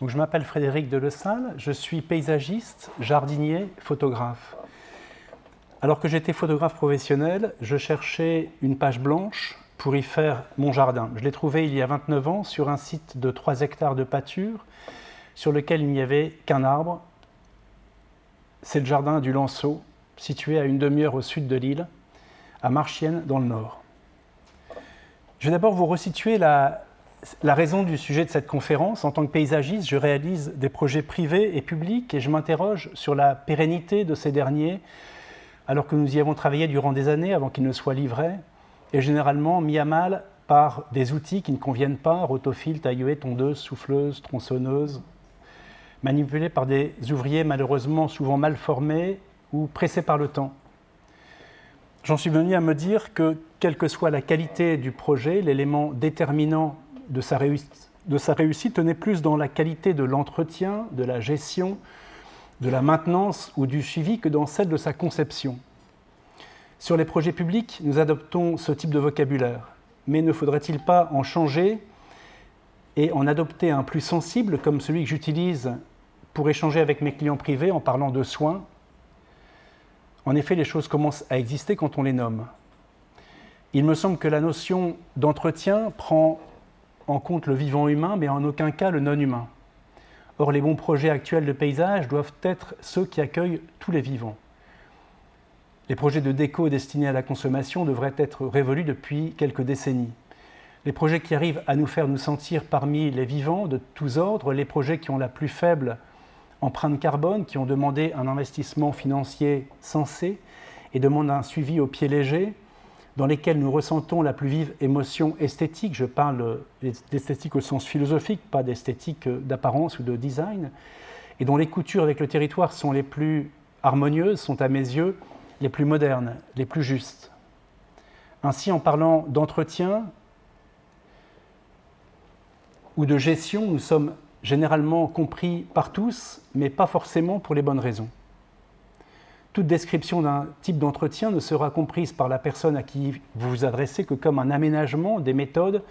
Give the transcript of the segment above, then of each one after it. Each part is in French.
Donc, je m'appelle Frédéric Delessalle, je suis paysagiste, jardinier, photographe. Alors que j'étais photographe professionnel, je cherchais une page blanche pour y faire mon jardin. Je l'ai trouvé il y a 29 ans sur un site de 3 hectares de pâture sur lequel il n'y avait qu'un arbre. C'est le jardin du Lanceau, situé à une demi-heure au sud de l'île, à Marchiennes dans le nord. Je vais d'abord vous resituer la raison du sujet de cette conférence. En tant que paysagiste, je réalise des projets privés et publics et je m'interroge sur la pérennité de ces derniers, alors que nous y avons travaillé durant des années avant qu'ils ne soient livrés, et généralement mis à mal par des outils qui ne conviennent pas, rotofile, tailleuse, tondeuse, souffleuse, tronçonneuse, manipulés par des ouvriers malheureusement souvent mal formés ou pressés par le temps. J'en suis venu à me dire que, quelle que soit la qualité du projet, l'élément déterminant de sa réussite tenait plus dans la qualité de l'entretien, de la gestion, de la maintenance ou du suivi que dans celle de sa conception. Sur les projets publics, nous adoptons ce type de vocabulaire, mais ne faudrait-il pas en changer et en adopter un plus sensible, comme celui que j'utilise pour échanger avec mes clients privés en parlant de soins? En effet, les choses commencent à exister quand on les nomme. Il me semble que la notion d'entretien prend en compte le vivant humain, mais en aucun cas le non-humain. Or, les bons projets actuels de paysage doivent être ceux qui accueillent tous les vivants. Les projets de déco destinés à la consommation devraient être révolus depuis quelques décennies. Les projets qui arrivent à nous faire nous sentir parmi les vivants de tous ordres, les projets qui ont la plus faible empreinte carbone, qui ont demandé un investissement financier sensé et demandent un suivi au pied léger, dans lesquels nous ressentons la plus vive émotion esthétique. Je parle d'esthétique au sens philosophique, pas d'esthétique d'apparence ou de design, et dont les coutures avec le territoire sont les plus harmonieuses, sont à mes yeux les plus modernes, les plus justes. Ainsi, en parlant d'entretien ou de gestion, nous sommes généralement compris par tous, mais pas forcément pour les bonnes raisons. Toute description d'un type d'entretien ne sera comprise par la personne à qui vous vous adressez que comme un aménagement des méthodes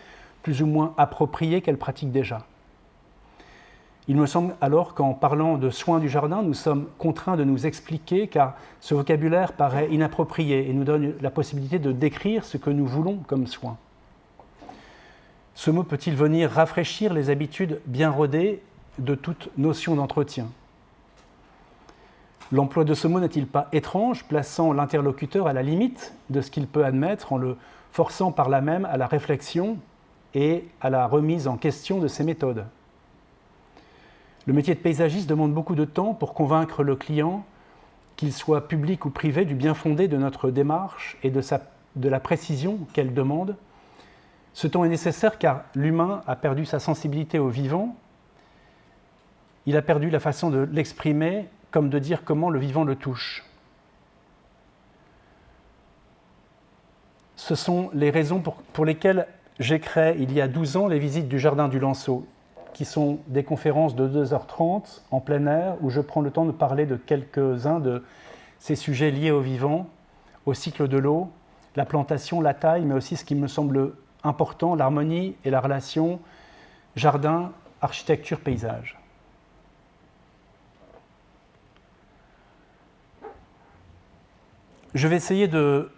plus ou moins appropriées qu'elle pratique déjà. Il me semble alors qu'en parlant de soins du jardin, nous sommes contraints de nous expliquer car ce vocabulaire paraît inapproprié et nous donne la possibilité de décrire ce que nous voulons comme soin. Ce mot peut-il venir rafraîchir les habitudes bien rodées de toute notion d'entretien ? L'emploi de ce mot n'est-il pas étrange, plaçant l'interlocuteur à la limite de ce qu'il peut admettre en le forçant par là même à la réflexion et à la remise en question de ses méthodes ? Le métier de paysagiste demande beaucoup de temps pour convaincre le client, qu'il soit public ou privé, du bien fondé de notre démarche et de la précision qu'elle demande. Ce temps est nécessaire car l'humain a perdu sa sensibilité au vivant, il a perdu la façon de l'exprimer, comme de dire comment le vivant le touche. Ce sont les raisons pour lesquelles j'ai créé il y a 12 ans les visites du Jardin du Lanceau, qui sont des conférences de 2h30 en plein air où je prends le temps de parler de quelques-uns de ces sujets liés au vivant, au cycle de l'eau, la plantation, la taille, mais aussi ce qui me semble important, l'harmonie et la relation jardin, architecture, paysage. Je vais essayer de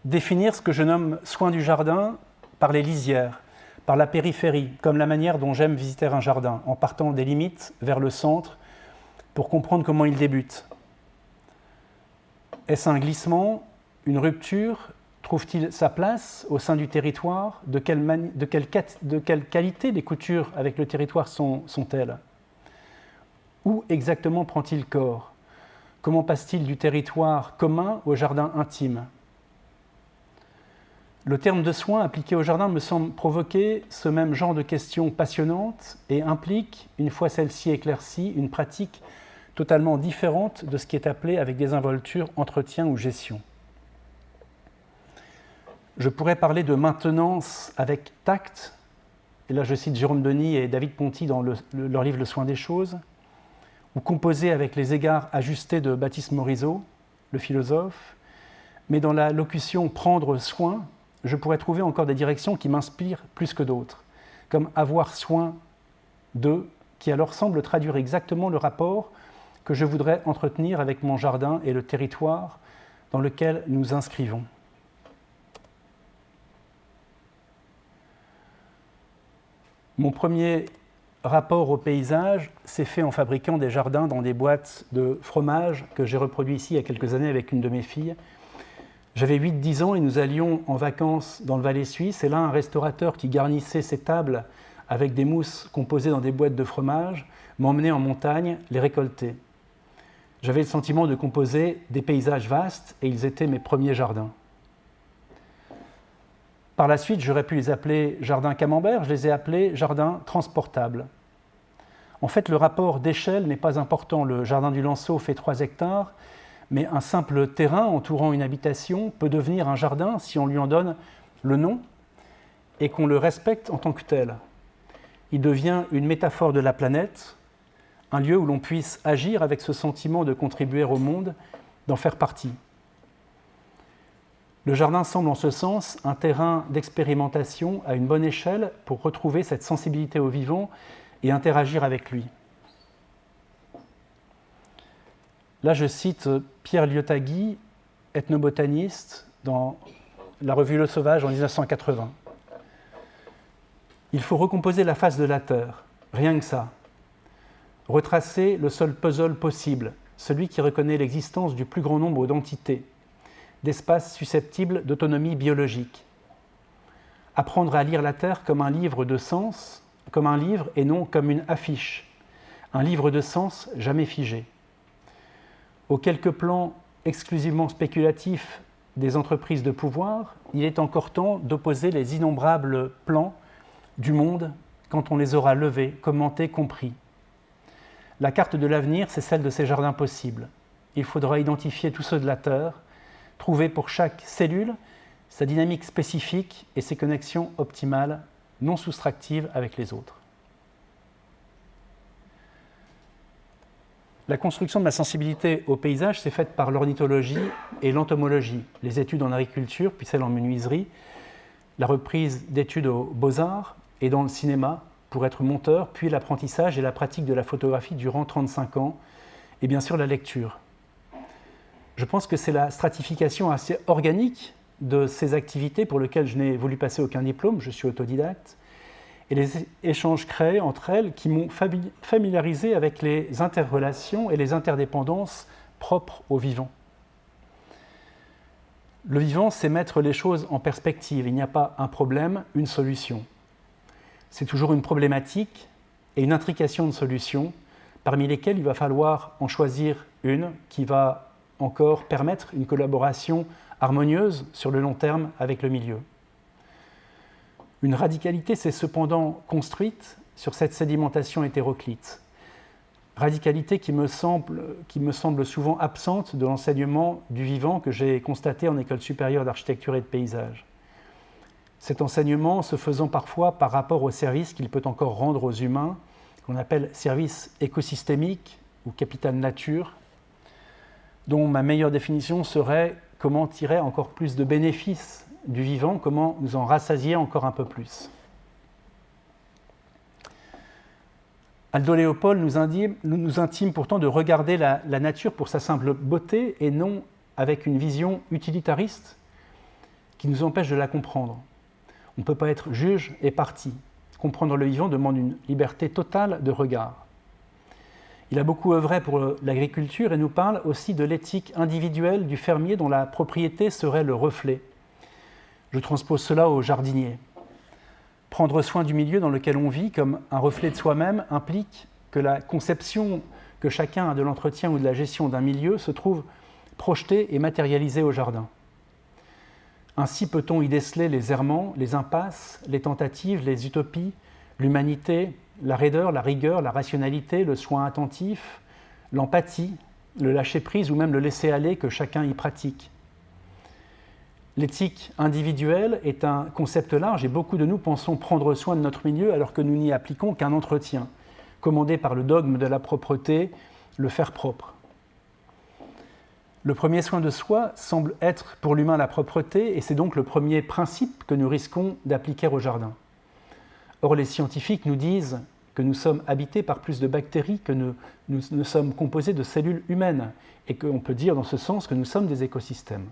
définir ce que je nomme soins du jardin par les lisières, par la périphérie, comme la manière dont j'aime visiter un jardin, en partant des limites vers le centre pour comprendre comment il débute. Est-ce un glissement, une rupture ? Trouve-t-il sa place au sein du territoire ? De quelle qualité les coutures avec le territoire sont-elles ? Où exactement prend-il corps ? Comment passe-t-il du territoire commun au jardin intime ? Le terme de soin appliqué au jardin me semble provoquer ce même genre de questions passionnantes et implique, une fois celle-ci éclaircie, une pratique totalement différente de ce qui est appelé avec désinvolture entretien ou gestion. Je pourrais parler de maintenance avec tact, et là je cite Jérôme Denis et David Ponty dans leur livre Le soin des choses, ou composer avec les égards ajustés de Baptiste Morisot, le philosophe, mais dans la locution « prendre soin », je pourrais trouver encore des directions qui m'inspirent plus que d'autres, comme avoir soin de qui alors semble traduire exactement le rapport que je voudrais entretenir avec mon jardin et le territoire dans lequel nous inscrivons. Mon premier rapport au paysage s'est fait en fabriquant des jardins dans des boîtes de fromage que j'ai reproduit ici il y a quelques années avec une de mes filles. J'avais 8-10 ans et nous allions en vacances dans le Valais suisse, et là, un restaurateur qui garnissait ses tables avec des mousses composées dans des boîtes de fromage m'emmenait en montagne les récolter. J'avais le sentiment de composer des paysages vastes et ils étaient mes premiers jardins. Par la suite, j'aurais pu les appeler jardins camembert, je les ai appelés jardins transportables. En fait, le rapport d'échelle n'est pas important. Le jardin du Lanceau fait 3 hectares, mais un simple terrain entourant une habitation peut devenir un jardin si on lui en donne le nom et qu'on le respecte en tant que tel. Il devient une métaphore de la planète, un lieu où l'on puisse agir avec ce sentiment de contribuer au monde, d'en faire partie. Le jardin semble en ce sens un terrain d'expérimentation à une bonne échelle pour retrouver cette sensibilité au vivant et interagir avec lui. Là, je cite Pierre Liotagui, ethnobotaniste, dans la revue Le Sauvage en 1980. Il faut recomposer la face de la Terre, rien que ça. Retracer le seul puzzle possible, celui qui reconnaît l'existence du plus grand nombre d'entités, d'espaces susceptibles d'autonomie biologique. Apprendre à lire la Terre comme un livre de sens, comme un livre et non comme une affiche. Un livre de sens jamais figé. Aux quelques plans exclusivement spéculatifs des entreprises de pouvoir, il est encore temps d'opposer les innombrables plans du monde quand on les aura levés, commentés, compris. La carte de l'avenir, c'est celle de ces jardins possibles. Il faudra identifier tous ceux de la Terre, trouver pour chaque cellule sa dynamique spécifique et ses connexions optimales, non soustractives avec les autres. La construction de ma sensibilité au paysage s'est faite par l'ornithologie et l'entomologie, les études en agriculture, puis celles en menuiserie, la reprise d'études aux Beaux-Arts et dans le cinéma pour être monteur, puis l'apprentissage et la pratique de la photographie durant 35 ans, et bien sûr la lecture. Je pense que c'est la stratification assez organique de ces activités pour lesquelles je n'ai voulu passer aucun diplôme, je suis autodidacte, et les échanges créés entre elles qui m'ont familiarisé avec les interrelations et les interdépendances propres au vivant. Le vivant, c'est mettre les choses en perspective. Il n'y a pas un problème, une solution. C'est toujours une problématique et une intrication de solutions, parmi lesquelles il va falloir en choisir une qui va encore permettre une collaboration harmonieuse sur le long terme avec le milieu. Une radicalité s'est cependant construite sur cette sédimentation hétéroclite. Radicalité qui me semble souvent absente de l'enseignement du vivant que j'ai constaté en école supérieure d'architecture et de paysage. Cet enseignement se faisant parfois par rapport au service qu'il peut encore rendre aux humains, qu'on appelle service écosystémique ou capital nature, dont ma meilleure définition serait comment tirer encore plus de bénéfices du vivant, comment nous en rassasier encore un peu plus. Aldo Leopold nous intime pourtant de regarder la nature pour sa simple beauté et non avec une vision utilitariste qui nous empêche de la comprendre. On ne peut pas être juge et partie. Comprendre le vivant demande une liberté totale de regard. Il a beaucoup œuvré pour l'agriculture et nous parle aussi de l'éthique individuelle du fermier dont la propriété serait le reflet. Je transpose cela au jardinier. Prendre soin du milieu dans lequel on vit comme un reflet de soi-même implique que la conception que chacun a de l'entretien ou de la gestion d'un milieu se trouve projetée et matérialisée au jardin. Ainsi peut-on y déceler les errements, les impasses, les tentatives, les utopies, l'humanité, la raideur, la rigueur, la rationalité, le soin attentif, l'empathie, le lâcher-prise ou même le laisser-aller que chacun y pratique. L'éthique individuelle est un concept large et beaucoup de nous pensons prendre soin de notre milieu alors que nous n'y appliquons qu'un entretien, commandé par le dogme de la propreté, le faire propre. Le premier soin de soi semble être pour l'humain la propreté et c'est donc le premier principe que nous risquons d'appliquer au jardin. Or, les scientifiques nous disent que nous sommes habités par plus de bactéries que nous ne sommes composés de cellules humaines, et qu'on peut dire dans ce sens que nous sommes des écosystèmes.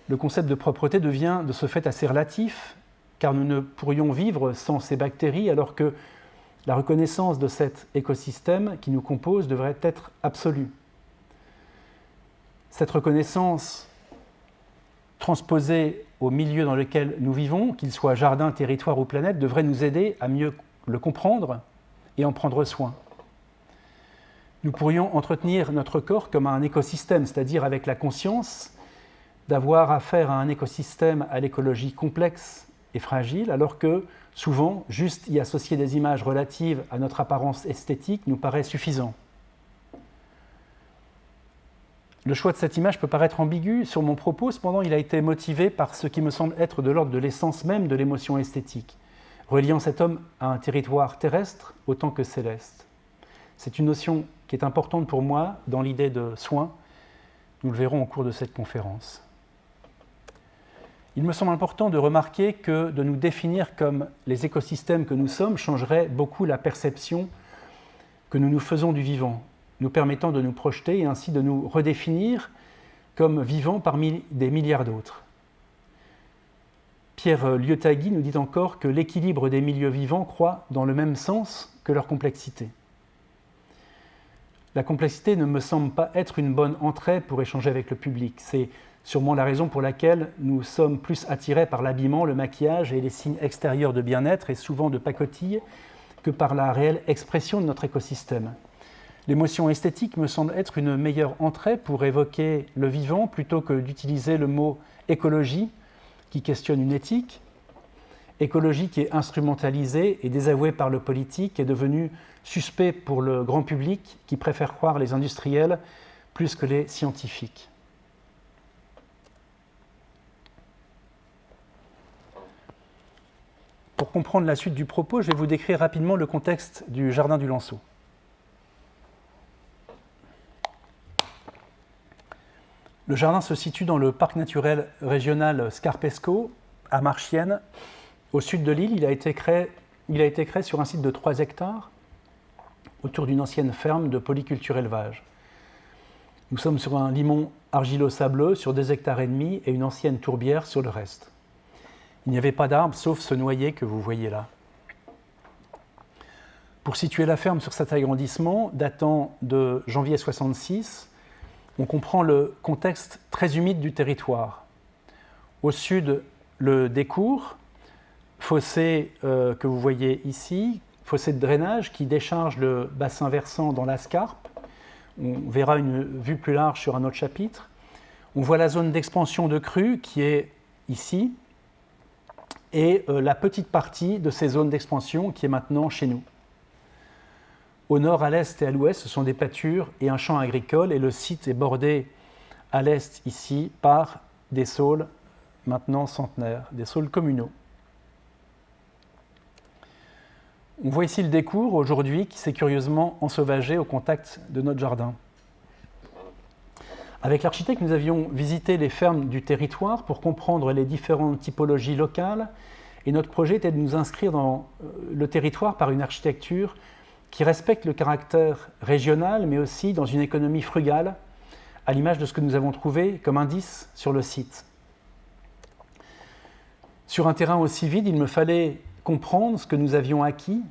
Le concept de propreté devient de ce fait assez relatif, car nous ne pourrions vivre sans ces bactéries, alors que la reconnaissance de cet écosystème qui nous compose devrait être absolue. Cette reconnaissance transposée au milieu dans lequel nous vivons, qu'il soit jardin, territoire ou planète, devrait nous aider à mieux le comprendre et en prendre soin. Nous pourrions entretenir notre corps comme un écosystème, c'est-à-dire avec la conscience d'avoir affaire à un écosystème à l'écologie complexe et fragile, alors que souvent, juste y associer des images relatives à notre apparence esthétique nous paraît suffisant. Le choix de cette image peut paraître ambigu sur mon propos, cependant il a été motivé par ce qui me semble être de l'ordre de l'essence même de l'émotion esthétique, reliant cet homme à un territoire terrestre autant que céleste. C'est une notion qui est importante pour moi dans l'idée de soin. Nous le verrons au cours de cette conférence. Il me semble important de remarquer que de nous définir comme les écosystèmes que nous sommes changerait beaucoup la perception que nous nous faisons du vivant, nous permettant de nous projeter et ainsi de nous redéfinir comme vivants parmi des milliards d'autres. Pierre Liotagui nous dit encore que l'équilibre des milieux vivants croît dans le même sens que leur complexité. La complexité ne me semble pas être une bonne entrée pour échanger avec le public. C'est sûrement la raison pour laquelle nous sommes plus attirés par l'habillement, le maquillage et les signes extérieurs de bien-être et souvent de pacotille que par la réelle expression de notre écosystème. L'émotion esthétique me semble être une meilleure entrée pour évoquer le vivant plutôt que d'utiliser le mot écologie qui questionne une éthique. Écologie qui est instrumentalisée et désavouée par le politique est devenue suspect pour le grand public qui préfère croire les industriels plus que les scientifiques. Pour comprendre la suite du propos, je vais vous décrire rapidement le contexte du jardin du Lanceau. Le jardin se situe dans le parc naturel régional Scarpesco, à Marchiennes, au sud de l'île. Il a été créé sur un site de 3 hectares, autour d'une ancienne ferme de polyculture élevage. Nous sommes sur un limon argilo-sableux sur 2,5 hectares et une ancienne tourbière sur le reste. Il n'y avait pas d'arbres sauf ce noyer que vous voyez là. Pour situer la ferme sur cet agrandissement, datant de janvier 1966, on comprend le contexte très humide du territoire. Au sud, le décours, fossé que vous voyez ici, fossé de drainage qui décharge le bassin versant dans la Scarpe. On verra une vue plus large sur un autre chapitre. On voit la zone d'expansion de crue qui est ici, et la petite partie de ces zones d'expansion qui est maintenant chez nous. Au nord, à l'est et à l'ouest, ce sont des pâtures et un champ agricole, et le site est bordé à l'est ici par des saules maintenant centenaires, des saules communaux. On voit ici le décours aujourd'hui qui s'est curieusement ensauvagé au contact de notre jardin. Avec l'architecte, nous avions visité les fermes du territoire pour comprendre les différentes typologies locales, et notre projet était de nous inscrire dans le territoire par une architecture qui respecte le caractère régional, mais aussi dans une économie frugale, à l'image de ce que nous avons trouvé comme indice sur le site. Sur un terrain aussi vide, il me fallait comprendre ce que nous avions acquis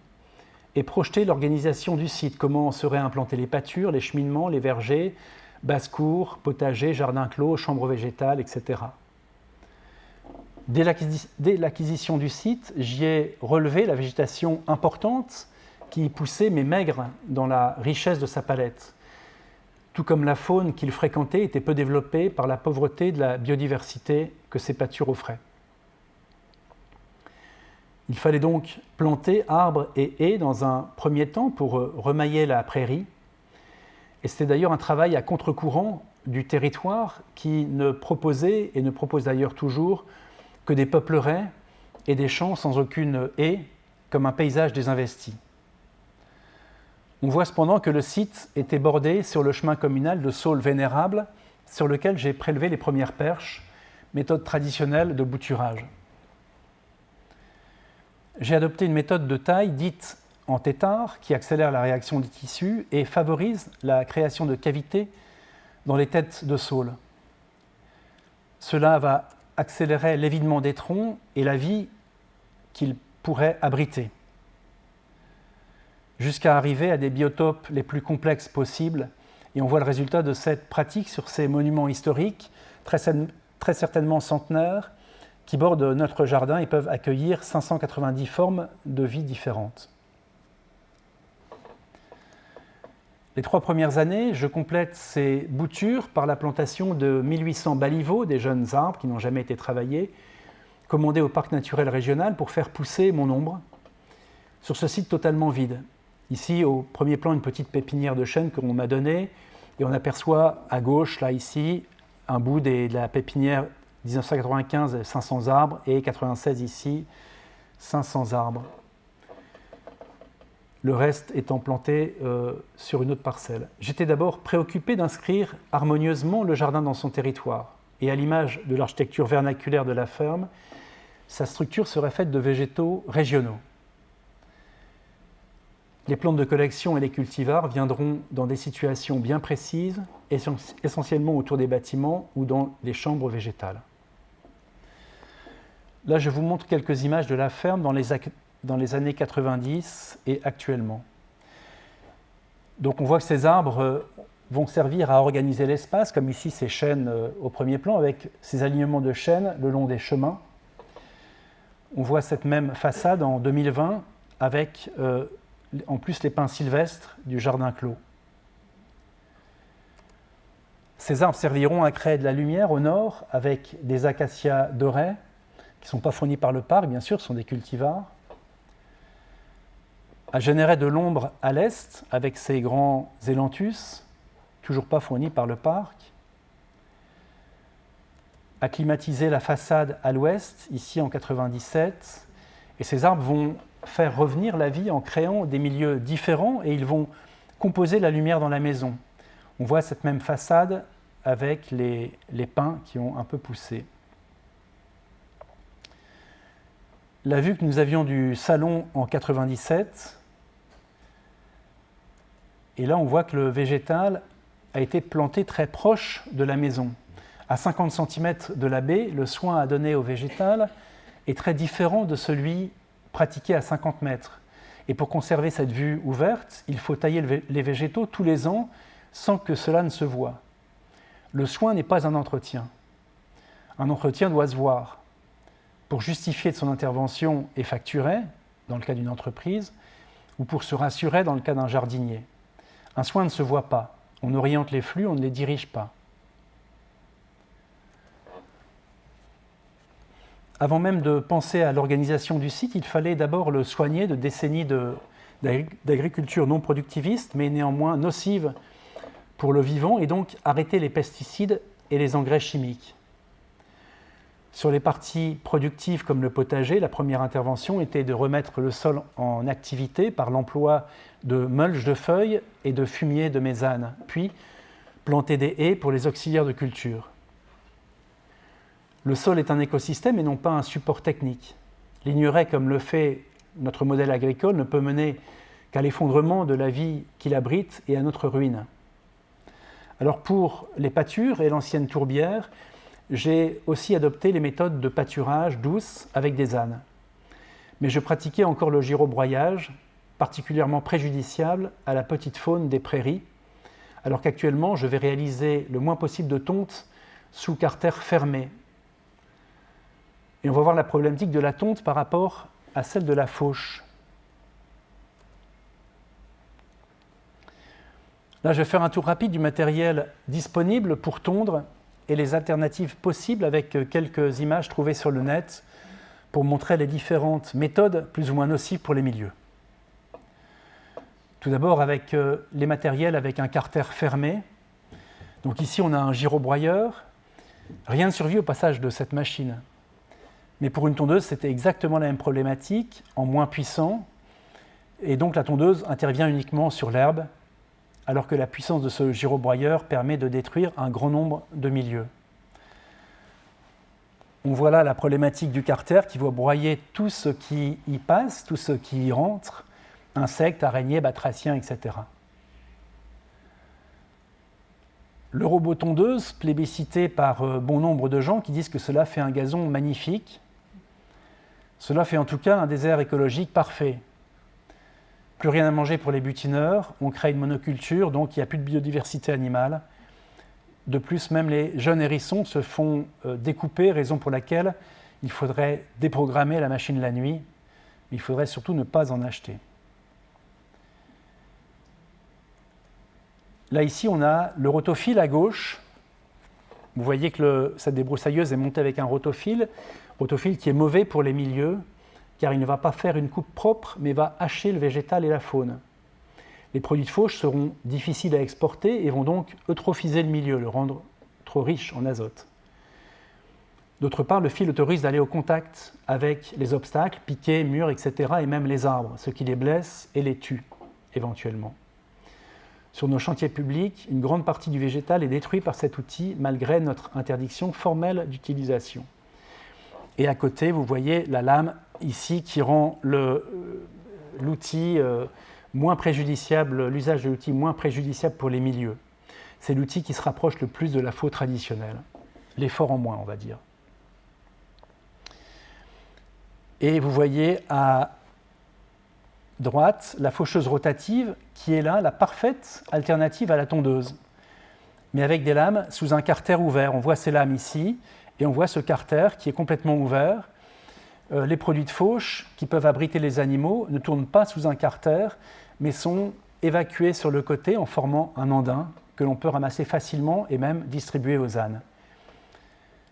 et projeter l'organisation du site, comment seraient implantées les pâtures, les cheminements, les vergers, basse-cour, potager, jardin clos, chambre végétale, etc. Dès l'acquisition du site, j'y ai relevé la végétation importante qui y poussait, mais maigre dans la richesse de sa palette, tout comme la faune qu'il fréquentait était peu développée par la pauvreté de la biodiversité que ces pâtures offraient. Il fallait donc planter arbres et haies dans un premier temps pour remailler la prairie. Et c'était d'ailleurs un travail à contre-courant du territoire qui ne proposait, et ne propose d'ailleurs toujours, que des peupleraies et des champs sans aucune haie, comme un paysage désinvesti. On voit cependant que le site était bordé sur le chemin communal de saules vénérables sur lequel j'ai prélevé les premières perches, méthode traditionnelle de bouturage. J'ai adopté une méthode de taille dite en tétars qui accélèrent la réaction des tissus et favorisent la création de cavités dans les têtes de saules. Cela va accélérer l'évidement des troncs et la vie qu'ils pourraient abriter, jusqu'à arriver à des biotopes les plus complexes possibles. Et on voit le résultat de cette pratique sur ces monuments historiques, très certainement centenaires, qui bordent notre jardin et peuvent accueillir 590 formes de vie différentes. Les 3 premières années, je complète ces boutures par la plantation de 1800 baliveaux, des jeunes arbres qui n'ont jamais été travaillés, commandés au parc naturel régional pour faire pousser mon ombre sur ce site totalement vide. Ici, au premier plan, une petite pépinière de chêne que l'on m'a donnée, et on aperçoit à gauche, là, ici, un bout de la pépinière 1995, 500 arbres, et 96 ici, 500 arbres. Le reste étant planté sur une autre parcelle. J'étais d'abord préoccupé d'inscrire harmonieusement le jardin dans son territoire. Et à l'image de l'architecture vernaculaire de la ferme, sa structure serait faite de végétaux régionaux. Les plantes de collection et les cultivars viendront dans des situations bien précises, essentiellement autour des bâtiments ou dans les chambres végétales. Là, je vous montre quelques images de la ferme dans les années 90 et actuellement. Donc on voit que ces arbres vont servir à organiser l'espace, comme ici ces chênes au premier plan, avec ces alignements de chênes le long des chemins. On voit cette même façade en 2020 avec en plus les pins sylvestres du jardin clos. Ces arbres serviront à créer de la lumière au nord avec des acacias dorés, qui ne sont pas fournis par le parc, bien sûr, ce sont des cultivars, à générer de l'ombre à l'est avec ces grands ailanthus, toujours pas fournis par le parc, à climatiser la façade à l'ouest, ici en 97, et ces arbres vont faire revenir la vie en créant des milieux différents et ils vont composer la lumière dans la maison. On voit cette même façade avec les pins qui ont un peu poussé. La vue que nous avions du salon en 97, et là on voit que le végétal a été planté très proche de la maison. À 50 cm de la baie, le soin à donner au végétal est très différent de celui pratiqué à 50 mètres. Et pour conserver cette vue ouverte, il faut tailler les végétaux tous les ans sans que cela ne se voie. Le soin n'est pas un entretien. Un entretien doit se voir. Pour justifier de son intervention et facturer, dans le cas d'une entreprise, ou pour se rassurer dans le cas d'un jardinier. Un soin ne se voit pas. On oriente les flux, on ne les dirige pas. Avant même de penser à l'organisation du site, il fallait d'abord le soigner de décennies d'agriculture non productiviste, mais néanmoins nocive pour le vivant, et donc arrêter les pesticides et les engrais chimiques. Sur les parties productives comme le potager, la première intervention était de remettre le sol en activité par l'emploi de mulch de feuilles et de fumier de mésane, puis planter des haies pour les auxiliaires de culture. Le sol est un écosystème et non pas un support technique. L'ignorer comme le fait notre modèle agricole ne peut mener qu'à l'effondrement de la vie qu'il abrite et à notre ruine. Alors pour les pâtures et l'ancienne tourbière, j'ai aussi adopté les méthodes de pâturage douce avec des ânes. Mais je pratiquais encore le girobroyage, particulièrement préjudiciable à la petite faune des prairies, alors qu'actuellement je vais réaliser le moins possible de tonte sous carter fermé. Et on va voir la problématique de la tonte par rapport à celle de la fauche. Là, je vais faire un tour rapide du matériel disponible pour tondre et les alternatives possibles avec quelques images trouvées sur le net pour montrer les différentes méthodes plus ou moins nocives pour les milieux. Tout d'abord avec les matériels avec un carter fermé. Donc ici, on a un girobroyeur. Rien ne survit au passage de cette machine. Mais pour une tondeuse, c'était exactement la même problématique, en moins puissant. Et donc la tondeuse intervient uniquement sur l'herbe, alors que la puissance de ce girobroyeur permet de détruire un grand nombre de milieux. On voit là la problématique du carter qui va broyer tout ce qui y passe, tout ce qui y rentre, insectes, araignées, batraciens, etc. Le robot tondeuse, plébiscité par bon nombre de gens qui disent que cela fait un gazon magnifique. Cela fait en tout cas un désert écologique parfait. Plus rien à manger pour les butineurs, on crée une monoculture, donc il n'y a plus de biodiversité animale. De plus, même les jeunes hérissons se font découper, raison pour laquelle il faudrait déprogrammer la machine la nuit. Il faudrait surtout ne pas en acheter. Là, ici, on a le rotophile à gauche. Vous voyez que cette débroussailleuse est montée avec un rotophile qui est mauvais pour les milieux, car il ne va pas faire une coupe propre, mais va hacher le végétal et la faune. Les produits de fauche seront difficiles à exporter et vont donc eutrophiser le milieu, le rendre trop riche en azote. D'autre part, le fil autorise d'aller au contact avec les obstacles, piquets, murs, etc., et même les arbres, ce qui les blesse et les tue, éventuellement. Sur nos chantiers publics, une grande partie du végétal est détruite par cet outil, malgré notre interdiction formelle d'utilisation. Et à côté, vous voyez la lame ici qui rend l'outil moins préjudiciable, l'usage de l'outil moins préjudiciable pour les milieux. C'est l'outil qui se rapproche le plus de la faux traditionnelle. L'effort en moins, on va dire. Et vous voyez à droite la faucheuse rotative qui est là, la parfaite alternative à la tondeuse, mais avec des lames sous un carter ouvert. On voit ces lames ici, et on voit ce carter qui est complètement ouvert. Les produits de fauche qui peuvent abriter les animaux ne tournent pas sous un carter, mais sont évacués sur le côté en formant un andin que l'on peut ramasser facilement et même distribuer aux ânes.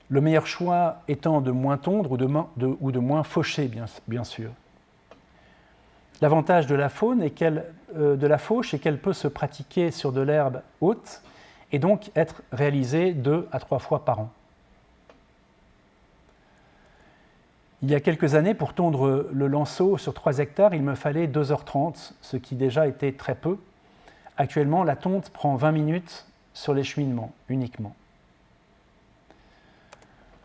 Le meilleur choix étant de moins tondre ou de moins faucher, bien sûr. L'avantage de la fauche est qu'elle peut se pratiquer sur de l'herbe haute et donc être réalisée 2 à 3 fois par an. Il y a quelques années, pour tondre le lanceau sur 3 hectares, il me fallait 2h30, ce qui déjà était très peu. Actuellement, la tonte prend 20 minutes sur l'écheminement uniquement.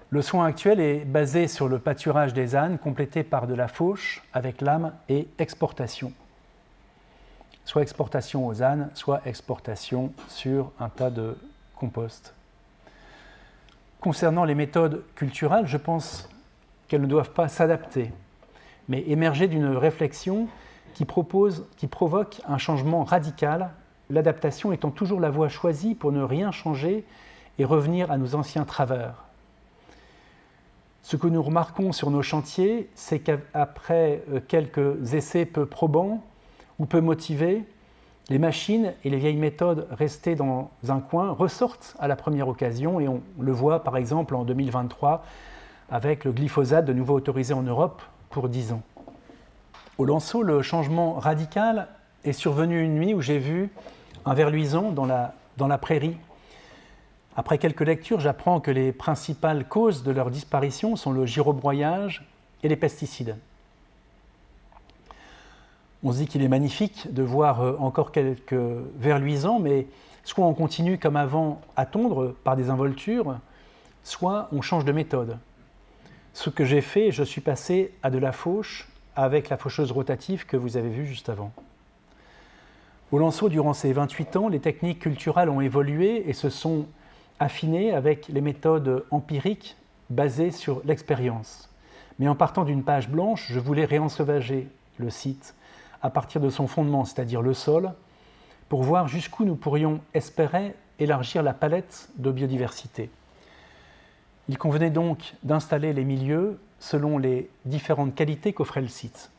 Le soin actuel est basé sur le pâturage des ânes, complété par de la fauche avec lame et exportation. Soit exportation aux ânes, soit exportation sur un tas de compost. Concernant les méthodes culturales, je pense qu'elles ne doivent pas s'adapter, mais émerger d'une réflexion qui provoque un changement radical, l'adaptation étant toujours la voie choisie pour ne rien changer et revenir à nos anciens travers. Ce que nous remarquons sur nos chantiers, c'est qu'après quelques essais peu probants ou peu motivés, les machines et les vieilles méthodes restées dans un coin ressortent à la première occasion, et on le voit par exemple en 2023 avec le glyphosate de nouveau autorisé en Europe pour 10 ans. Au Lançot, le changement radical est survenu une nuit où j'ai vu un ver luisant dans la prairie. Après quelques lectures, j'apprends que les principales causes de leur disparition sont le girobroyage et les pesticides. On se dit qu'il est magnifique de voir encore quelques vers luisants, mais soit on continue comme avant à tondre par des involtures, soit on change de méthode. Ce que j'ai fait, je suis passé à de la fauche avec la faucheuse rotative que vous avez vue juste avant. Au Lançot, durant ces 28 ans, les techniques culturales ont évolué et se sont affinées avec les méthodes empiriques basées sur l'expérience. Mais en partant d'une page blanche, je voulais réensauvager le site à partir de son fondement, c'est-à-dire le sol, pour voir jusqu'où nous pourrions espérer élargir la palette de biodiversité. Il convenait donc d'installer les milieux selon les différentes qualités qu'offrait le site.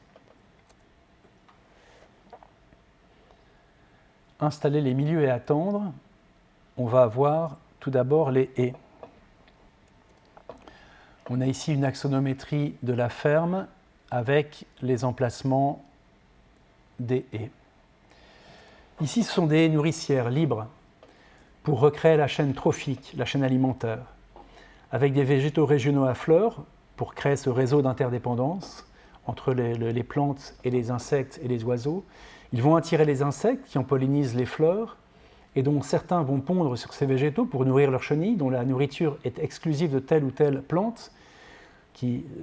Installer les milieux et attendre, on va avoir tout d'abord les haies. On a ici une axonométrie de la ferme avec les emplacements des haies. Ici, ce sont des haies nourricières libres pour recréer la chaîne trophique, la chaîne alimentaire, avec des végétaux régionaux à fleurs pour créer ce réseau d'interdépendance entre les plantes et les insectes et les oiseaux. Ils vont attirer les insectes qui en pollinisent les fleurs et dont certains vont pondre sur ces végétaux pour nourrir leurs chenilles, dont la nourriture est exclusive de telle ou telle plante.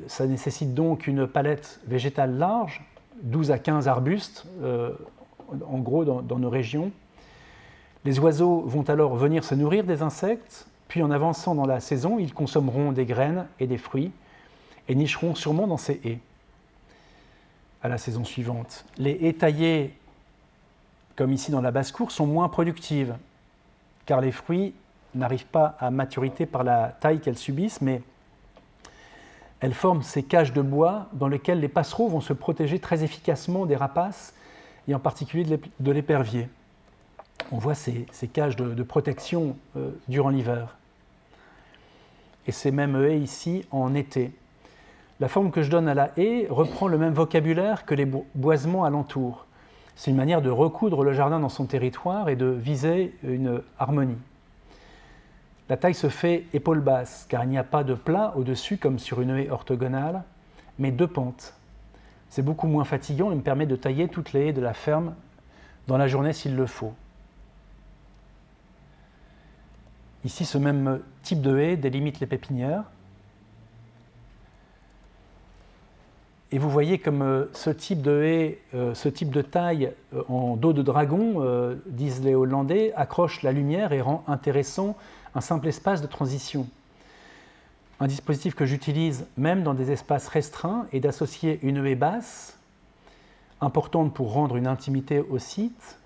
Ça nécessite donc une palette végétale large, 12 à 15 arbustes, en gros, dans nos régions. Les oiseaux vont alors venir se nourrir des insectes, puis en avançant dans la saison, ils consommeront des graines et des fruits et nicheront sûrement dans ces haies à la saison suivante. Les haies taillées, comme ici dans la basse-cour, sont moins productives, car les fruits n'arrivent pas à maturité par la taille qu'elles subissent, mais elles forment ces cages de bois dans lesquelles les passereaux vont se protéger très efficacement des rapaces, et en particulier de l'épervier. On voit ces cages de protection durant l'hiver. Et ces mêmes haies ici en été. La forme que je donne à la haie reprend le même vocabulaire que les boisements alentour. C'est une manière de recoudre le jardin dans son territoire et de viser une harmonie. La taille se fait épaule basse, car il n'y a pas de plat au-dessus comme sur une haie orthogonale, mais 2 pentes. C'est beaucoup moins fatigant et me permet de tailler toutes les haies de la ferme dans la journée s'il le faut. Ici, ce même type de haie délimite les pépinières. Et vous voyez comme ce type de haie, ce type de taille en dos de dragon, disent les Hollandais, accroche la lumière et rend intéressant un simple espace de transition. Un dispositif que j'utilise même dans des espaces restreints est d'associer une haie basse, importante pour rendre une intimité au site,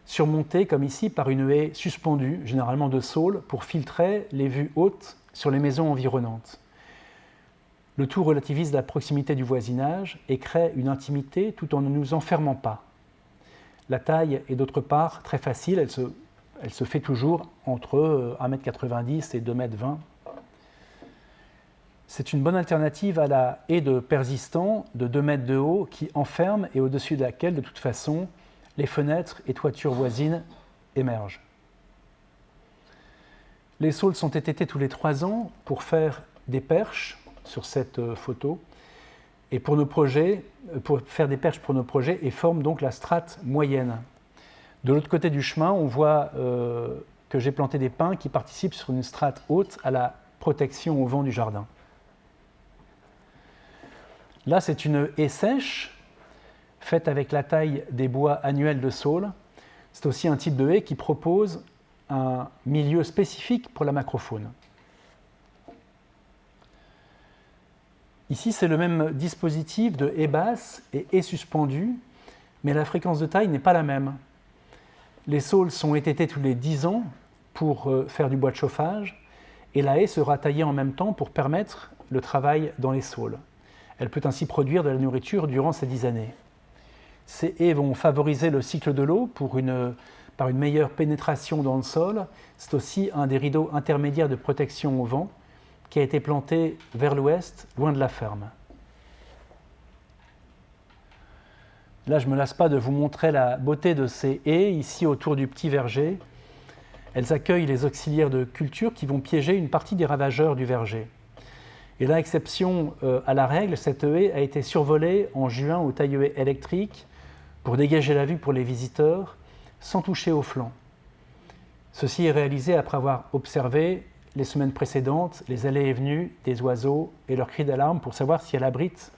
surmontée comme ici par une haie suspendue, généralement de saule, pour filtrer les vues hautes sur les maisons environnantes. Le tout relativise la proximité du voisinage et crée une intimité tout en ne nous enfermant pas. La taille est d'autre part très facile, elle se fait toujours entre 1,90 m et 2,20 m. C'est une bonne alternative à la haie de persistant de 2 mètres de haut qui enferme et au-dessus de laquelle, de toute façon, les fenêtres et toitures voisines émergent. Les saules sont étêtés tous les 3 ans pour faire des perches sur cette photo, et pour faire des perches pour nos projets, et forment donc la strate moyenne. De l'autre côté du chemin, on voit que j'ai planté des pins qui participent sur une strate haute à la protection au vent du jardin. Là, c'est une haie sèche, faite avec la taille des bois annuels de saule. C'est aussi un type de haie qui propose un milieu spécifique pour la macrofaune. Ici, c'est le même dispositif de haie basse et haie suspendue, mais la fréquence de taille n'est pas la même. Les saules sont étêtés tous les 10 ans pour faire du bois de chauffage, et la haie sera taillée en même temps pour permettre le travail dans les saules. Elle peut ainsi produire de la nourriture durant ces 10 années. Ces haies vont favoriser le cycle de l'eau par une meilleure pénétration dans le sol. C'est aussi un des rideaux intermédiaires de protection au vent qui a été planté vers l'ouest, loin de la ferme. Là, je ne me lasse pas de vous montrer la beauté de ces haies, ici autour du petit verger. Elles accueillent les auxiliaires de culture qui vont piéger une partie des ravageurs du verger. Et là, exception à la règle, cette haie a été survolée en juin au taille-haie électrique pour dégager la vue pour les visiteurs, sans toucher aux flancs. Ceci est réalisé après avoir observé les semaines précédentes les allées et venues des oiseaux et leurs cris d'alarme pour savoir si elle abrite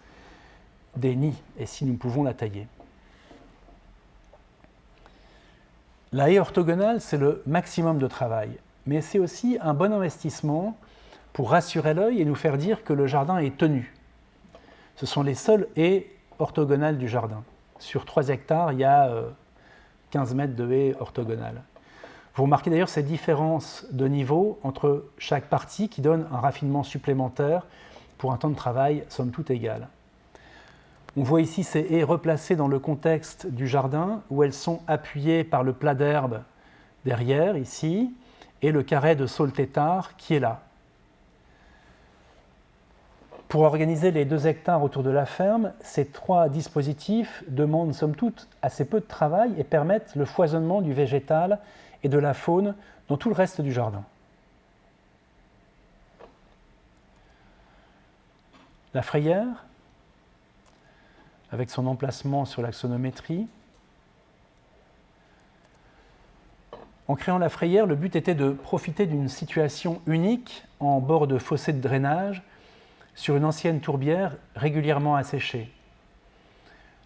des nids et si nous pouvons la tailler. La haie orthogonale, c'est le maximum de travail, mais c'est aussi un bon investissement pour rassurer l'œil et nous faire dire que le jardin est tenu. Ce sont les seules haies orthogonales du jardin. Sur 3 hectares, il y a 15 mètres de haies orthogonales. Vous remarquez d'ailleurs ces différences de niveau entre chaque partie qui donnent un raffinement supplémentaire pour un temps de travail somme toute égal. On voit ici ces haies replacées dans le contexte du jardin où elles sont appuyées par le plat d'herbe derrière, ici, et le carré de saule tétard qui est là. Pour organiser les 2 hectares autour de la ferme, ces 3 dispositifs demandent somme toute assez peu de travail et permettent le foisonnement du végétal et de la faune dans tout le reste du jardin. La frayère, avec son emplacement sur l'axonométrie. En créant la frayère, le but était de profiter d'une situation unique en bord de fossé de drainage sur une ancienne tourbière régulièrement asséchée.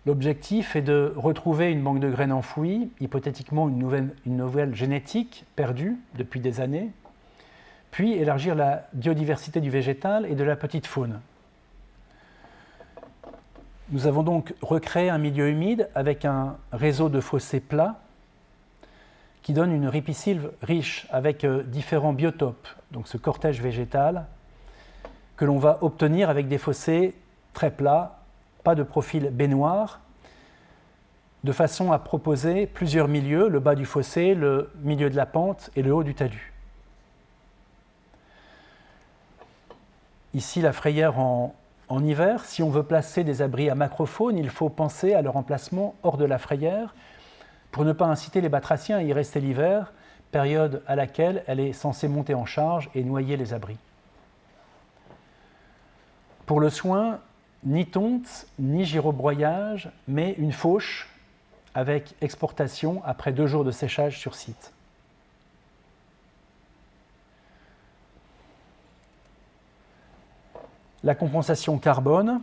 L'objectif est de retrouver une banque de graines enfouie, hypothétiquement une nouvelle génétique perdue depuis des années, puis élargir la biodiversité du végétal et de la petite faune. Nous avons donc recréé un milieu humide avec un réseau de fossés plats qui donne une ripisylve riche avec différents biotopes, donc ce cortège végétal que l'on va obtenir avec des fossés très plats, pas de profil baignoire, de façon à proposer plusieurs milieux, le bas du fossé, le milieu de la pente et le haut du talus. Ici, la frayère en hiver. Si on veut placer des abris à macrofaune, il faut penser à leur emplacement hors de la frayère pour ne pas inciter les batraciens à y rester l'hiver, période à laquelle elle est censée monter en charge et noyer les abris. Pour le soin, ni tonte, ni girobroyage, mais une fauche avec exportation après 2 jours de séchage sur site. La compensation carbone,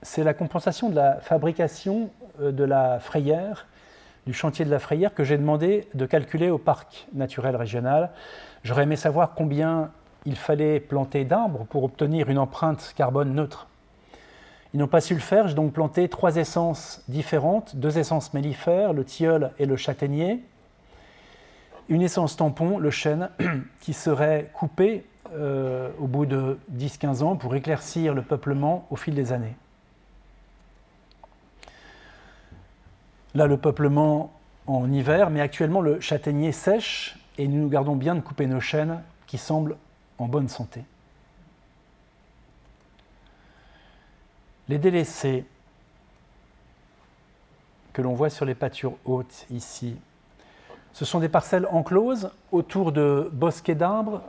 c'est la compensation de la fabrication de la frayère, du chantier de la frayère que j'ai demandé de calculer au parc naturel régional. J'aurais aimé savoir combien il fallait planter d'arbres pour obtenir une empreinte carbone neutre. Ils n'ont pas su le faire, j'ai donc planté 3 essences différentes, 2 essences mellifères, le tilleul et le châtaignier, une essence tampon, le chêne, qui serait coupée au bout de 10-15 ans pour éclaircir le peuplement au fil des années. Là, le peuplement en hiver, mais actuellement le châtaignier sèche et nous nous gardons bien de couper nos chênes qui semblent en bonne santé. Les délaissés que l'on voit sur les pâtures hautes ici, ce sont des parcelles encloses autour de bosquets d'arbres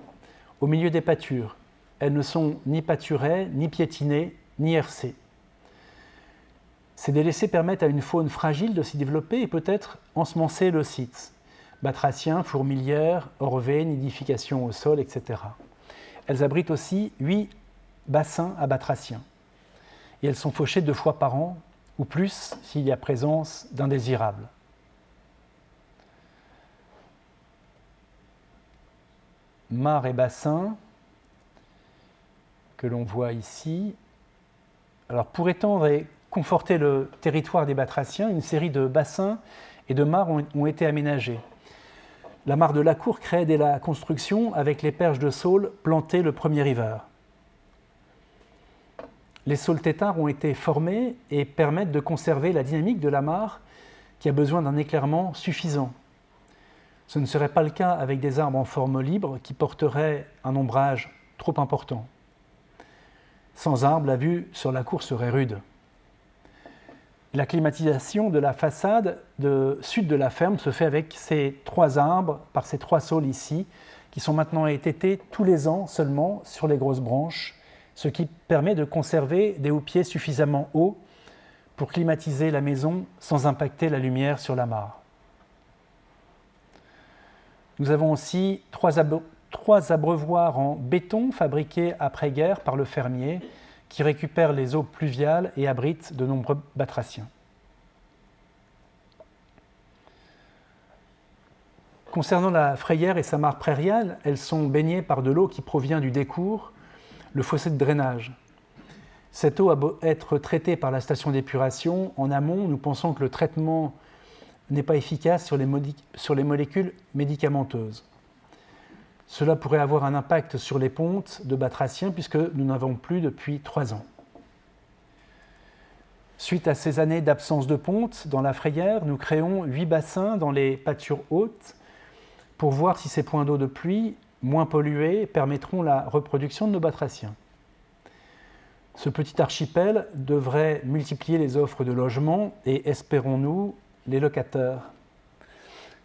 au milieu des pâtures. Elles ne sont ni pâturées, ni piétinées, ni hercées. Ces délaissés permettent à une faune fragile de s'y développer et peut-être ensemencer le site. Batraciens, fourmilières, orvées, nidification au sol, etc. Elles abritent aussi 8 bassins à batraciens. Et elles sont fauchées 2 fois par an, ou plus s'il y a présence d'indésirables. Mares et bassins, que l'on voit ici. Alors, pour étendre et conforter le territoire des batraciens, une série de bassins et de mares ont été aménagés. La mare de la Cour créée dès la construction avec les perches de saules plantées le premier hiver. Les saules têtards ont été formés et permettent de conserver la dynamique de la mare qui a besoin d'un éclairement suffisant. Ce ne serait pas le cas avec des arbres en forme libre qui porteraient un ombrage trop important. Sans arbres, la vue sur la cour serait rude. La climatisation de la façade sud de la ferme se fait avec ces 3 arbres, par ces 3 saules ici, qui sont maintenant étêtés tous les ans seulement sur les grosses branches, ce qui permet de conserver des houppiers suffisamment hauts pour climatiser la maison sans impacter la lumière sur la mare. Nous avons aussi 3 abreuvoirs en béton fabriqués après-guerre par le fermier qui récupèrent les eaux pluviales et abritent de nombreux batraciens. Concernant la frayère et sa mare prairiale, elles sont baignées par de l'eau qui provient du décours, le fossé de drainage. Cette eau a beau être traitée par la station d'épuration, en amont, nous pensons que le traitement n'est pas efficace sur les molécules médicamenteuses. Cela pourrait avoir un impact sur les pontes de batraciens puisque nous n'avons plus depuis 3 ans. Suite à ces années d'absence de ponte dans la frayère, nous créons 8 bassins dans les pâtures hautes pour voir si ces points d'eau de pluie, moins pollués, permettront la reproduction de nos batraciens. Ce petit archipel devrait multiplier les offres de logement et, espérons-nous, les locataires.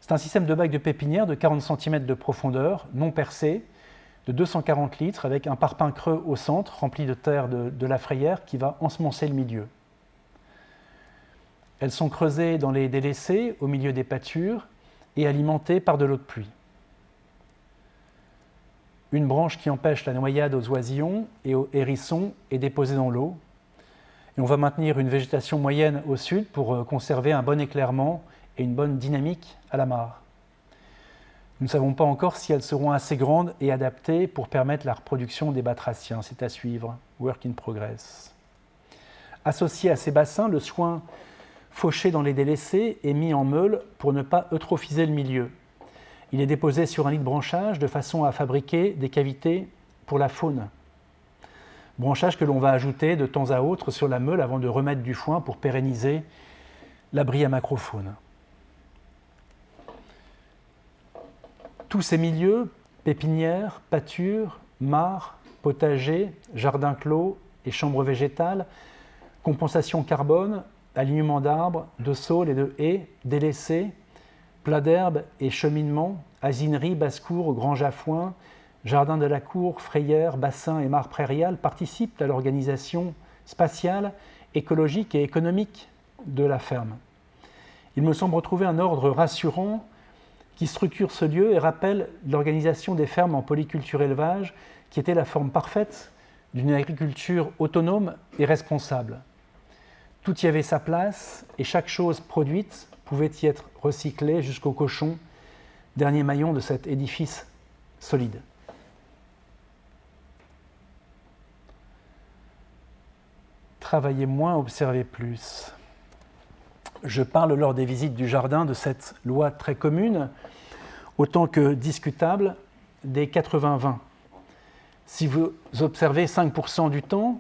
C'est un système de bacs de pépinière de 40 cm de profondeur, non percé, de 240 litres, avec un parpaing creux au centre, rempli de terre de la frayère, qui va ensemencer le milieu. Elles sont creusées dans les délaissés, au milieu des pâtures, et alimentées par de l'eau de pluie. une branche qui empêche la noyade aux oisillons et aux hérissons est déposée dans l'eau. Et on va maintenir une végétation moyenne au sud pour conserver un bon éclairement et une bonne dynamique à la mare. Nous ne savons pas encore si elles seront assez grandes et adaptées pour permettre la reproduction des batraciens. C'est à suivre, work in progress. Associé à ces bassins, le soin fauché dans les délaissés est mis en meule pour ne pas eutrophiser le milieu. Il est déposé sur un lit de branchage de façon à fabriquer des cavités pour la faune. Branchage que l'on va ajouter de temps à autre sur la meule avant de remettre du foin pour pérenniser l'abri à macrofaune. Tous ces milieux, pépinières, pâtures, mares, potagers, jardins clos et chambres végétales, compensation carbone, alignement d'arbres, de saules et de haies, délaissés, plats d'herbes et cheminements, asineries, basses-cours, granges à foin, jardins de la cour, frayères, bassins et mares prairiales participent à l'organisation spatiale, écologique et économique de la ferme. Il me semble retrouver un ordre rassurant qui structure ce lieu et rappelle l'organisation des fermes en polyculture élevage, qui était la forme parfaite d'une agriculture autonome et responsable. Tout y avait sa place et chaque chose produite pouvait y être recyclée jusqu'au cochon, dernier maillon de cet édifice solide. Travailler moins, observer plus. Je parle lors des visites du jardin de cette loi très commune, autant que discutable, des 80-20. Si vous observez 5% du temps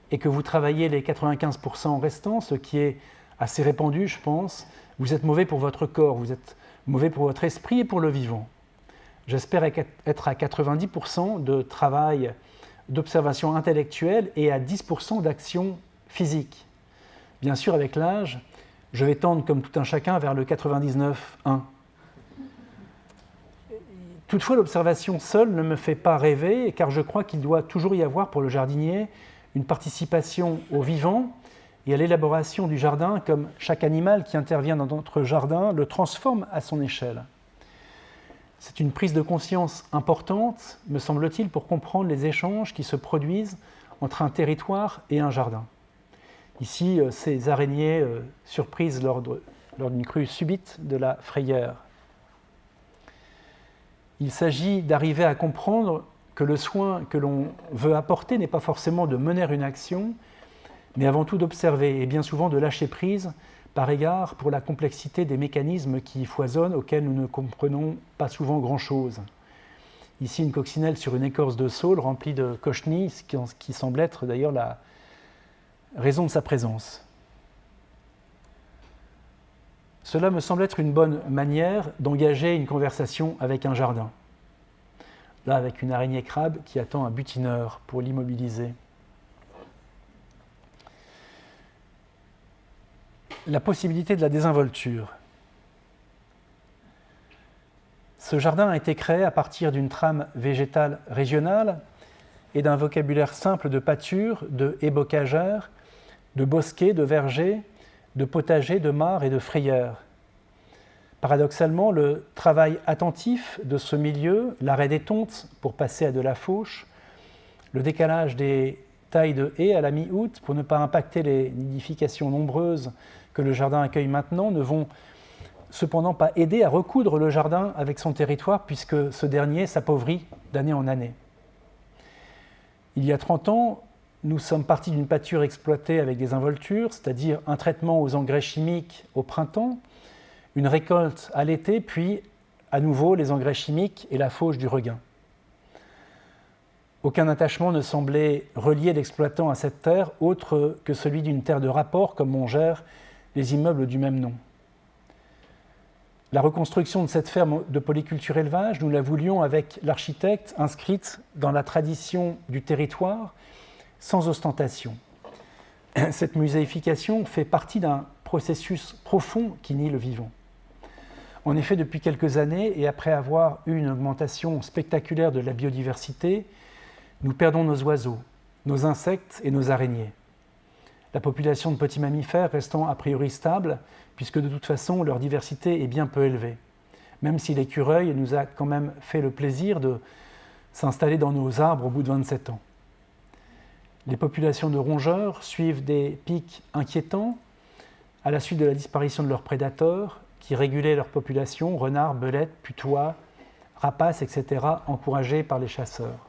et que vous travaillez les 95% restants, ce qui est assez répandu, je pense, vous êtes mauvais pour votre corps, vous êtes mauvais pour votre esprit et pour le vivant. J'espère être à 90% de travail d'observation intellectuelle et à 10% d'action physique. Bien sûr, avec l'âge, je vais tendre comme tout un chacun vers le 99-1. Toutefois, l'observation seule ne me fait pas rêver, car je crois qu'il doit toujours y avoir pour le jardinier une participation au vivant et à l'élaboration du jardin, comme chaque animal qui intervient dans notre jardin le transforme à son échelle. C'est une prise de conscience importante, me semble-t-il, pour comprendre les échanges qui se produisent entre un territoire et un jardin. Ici, ces araignées surprises lors d'une crue subite de la frayère. Il s'agit d'arriver à comprendre que le soin que l'on veut apporter n'est pas forcément de mener une action, mais avant tout d'observer et bien souvent de lâcher prise par égard pour la complexité des mécanismes qui foisonnent, auxquels nous ne comprenons pas souvent grand-chose. Ici, une coccinelle sur une écorce de saule remplie de cochenilles, qui semble être d'ailleurs la raison de sa présence. Cela me semble être une bonne manière d'engager une conversation avec un jardin. Là, avec une araignée crabe qui attend un butineur pour l'immobiliser. La possibilité de la désinvolture. Ce jardin a été créé à partir d'une trame végétale régionale et d'un vocabulaire simple de pâture, de haies bocagères, de bosquets, de vergers, de potagers, de mares et de frayères. Paradoxalement, le travail attentif de ce milieu, l'arrêt des tontes pour passer à de la fauche, le décalage des tailles de haies à la mi-août pour ne pas impacter les nidifications nombreuses que le jardin accueille maintenant, ne vont cependant pas aider à recoudre le jardin avec son territoire, puisque ce dernier s'appauvrit d'année en année. Il y a 30 ans, nous sommes partis d'une pâture exploitée avec des involtures, c'est-à-dire un traitement aux engrais chimiques au printemps, une récolte à l'été, puis à nouveau les engrais chimiques et la fauche du regain. Aucun attachement ne semblait relier l'exploitant à cette terre, autre que celui d'une terre de rapport, comme on gère les immeubles du même nom. La reconstruction de cette ferme de polyculture élevage, nous la voulions avec l'architecte inscrite dans la tradition du territoire, sans ostentation. Cette muséification fait partie d'un processus profond qui nie le vivant. En effet, depuis quelques années, et après avoir eu une augmentation spectaculaire de la biodiversité, nous perdons nos oiseaux, nos insectes et nos araignées. La population de petits mammifères restant a priori stable, puisque de toute façon leur diversité est bien peu élevée, même si l'écureuil nous a quand même fait le plaisir de s'installer dans nos arbres au bout de 27 ans. Les populations de rongeurs suivent des pics inquiétants à la suite de la disparition de leurs prédateurs qui régulaient leur population, renards, belettes, putois, rapaces, etc., encouragés par les chasseurs.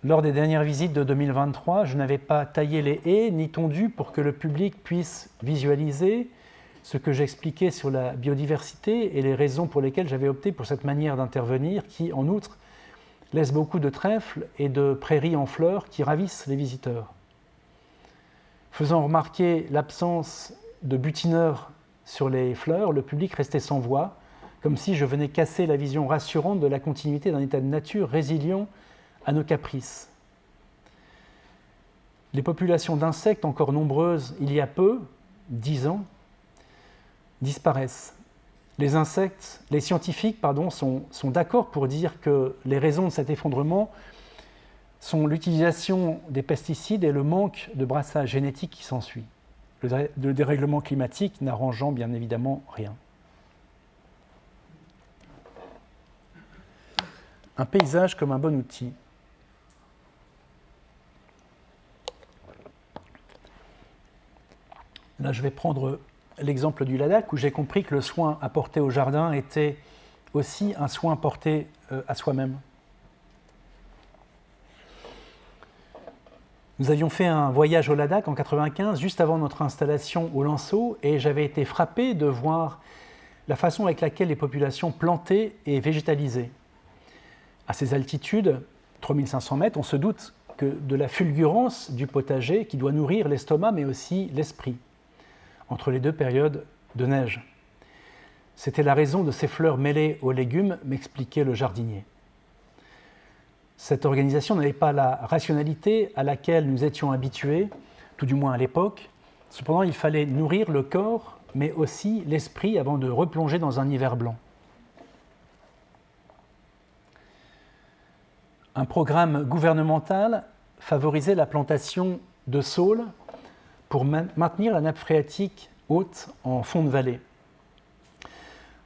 Lors des dernières visites de 2023, je n'avais pas taillé les haies ni tondu pour que le public puisse visualiser ce que j'expliquais sur la biodiversité et les raisons pour lesquelles j'avais opté pour cette manière d'intervenir qui, en outre, laisse beaucoup de trèfles et de prairies en fleurs qui ravissent les visiteurs. Faisant remarquer l'absence de butineurs sur les fleurs, le public restait sans voix, comme si je venais casser la vision rassurante de la continuité d'un état de nature résilient à nos caprices. Les populations d'insectes, encore nombreuses il y a peu, 10 ans, disparaissent. Les scientifiques sont d'accord pour dire que les raisons de cet effondrement sont l'utilisation des pesticides et le manque de brassage génétique qui s'ensuit. Le dérèglement climatique n'arrangeant bien évidemment rien. Un paysage comme un bon outil. Là, je vais prendre l'exemple du Ladakh, où j'ai compris que le soin apporté au jardin était aussi un soin porté à soi-même. Nous avions fait un voyage au Ladakh en 1995, juste avant notre installation au Lanceau, et j'avais été frappé de voir la façon avec laquelle les populations plantaient et végétalisaient. À ces altitudes, 3500 mètres, on se doute que de la fulgurance du potager qui doit nourrir l'estomac, mais aussi l'esprit, entre les deux périodes de neige. C'était la raison de ces fleurs mêlées aux légumes, m'expliquait le jardinier. Cette organisation n'avait pas la rationalité à laquelle nous étions habitués, tout du moins à l'époque. Cependant, il fallait nourrir le corps, mais aussi l'esprit avant de replonger dans un hiver blanc. Un programme gouvernemental favorisait la plantation de saules pour maintenir la nappe phréatique haute en fond de vallée.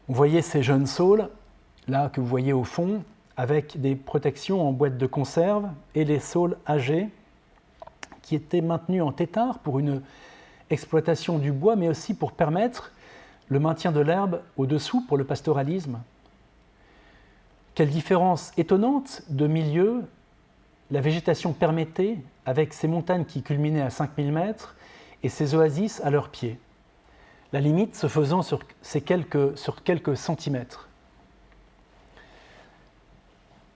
Vous voyez ces jeunes saules, là que vous voyez au fond, avec des protections en boîte de conserve et les saules âgés qui étaient maintenus en tétard pour une exploitation du bois, mais aussi pour permettre le maintien de l'herbe au-dessous pour le pastoralisme. Quelle différence étonnante de milieu la végétation permettait avec ces montagnes qui culminaient à 5000 mètres et ces oasis à leurs pieds. La limite se faisant sur quelques centimètres.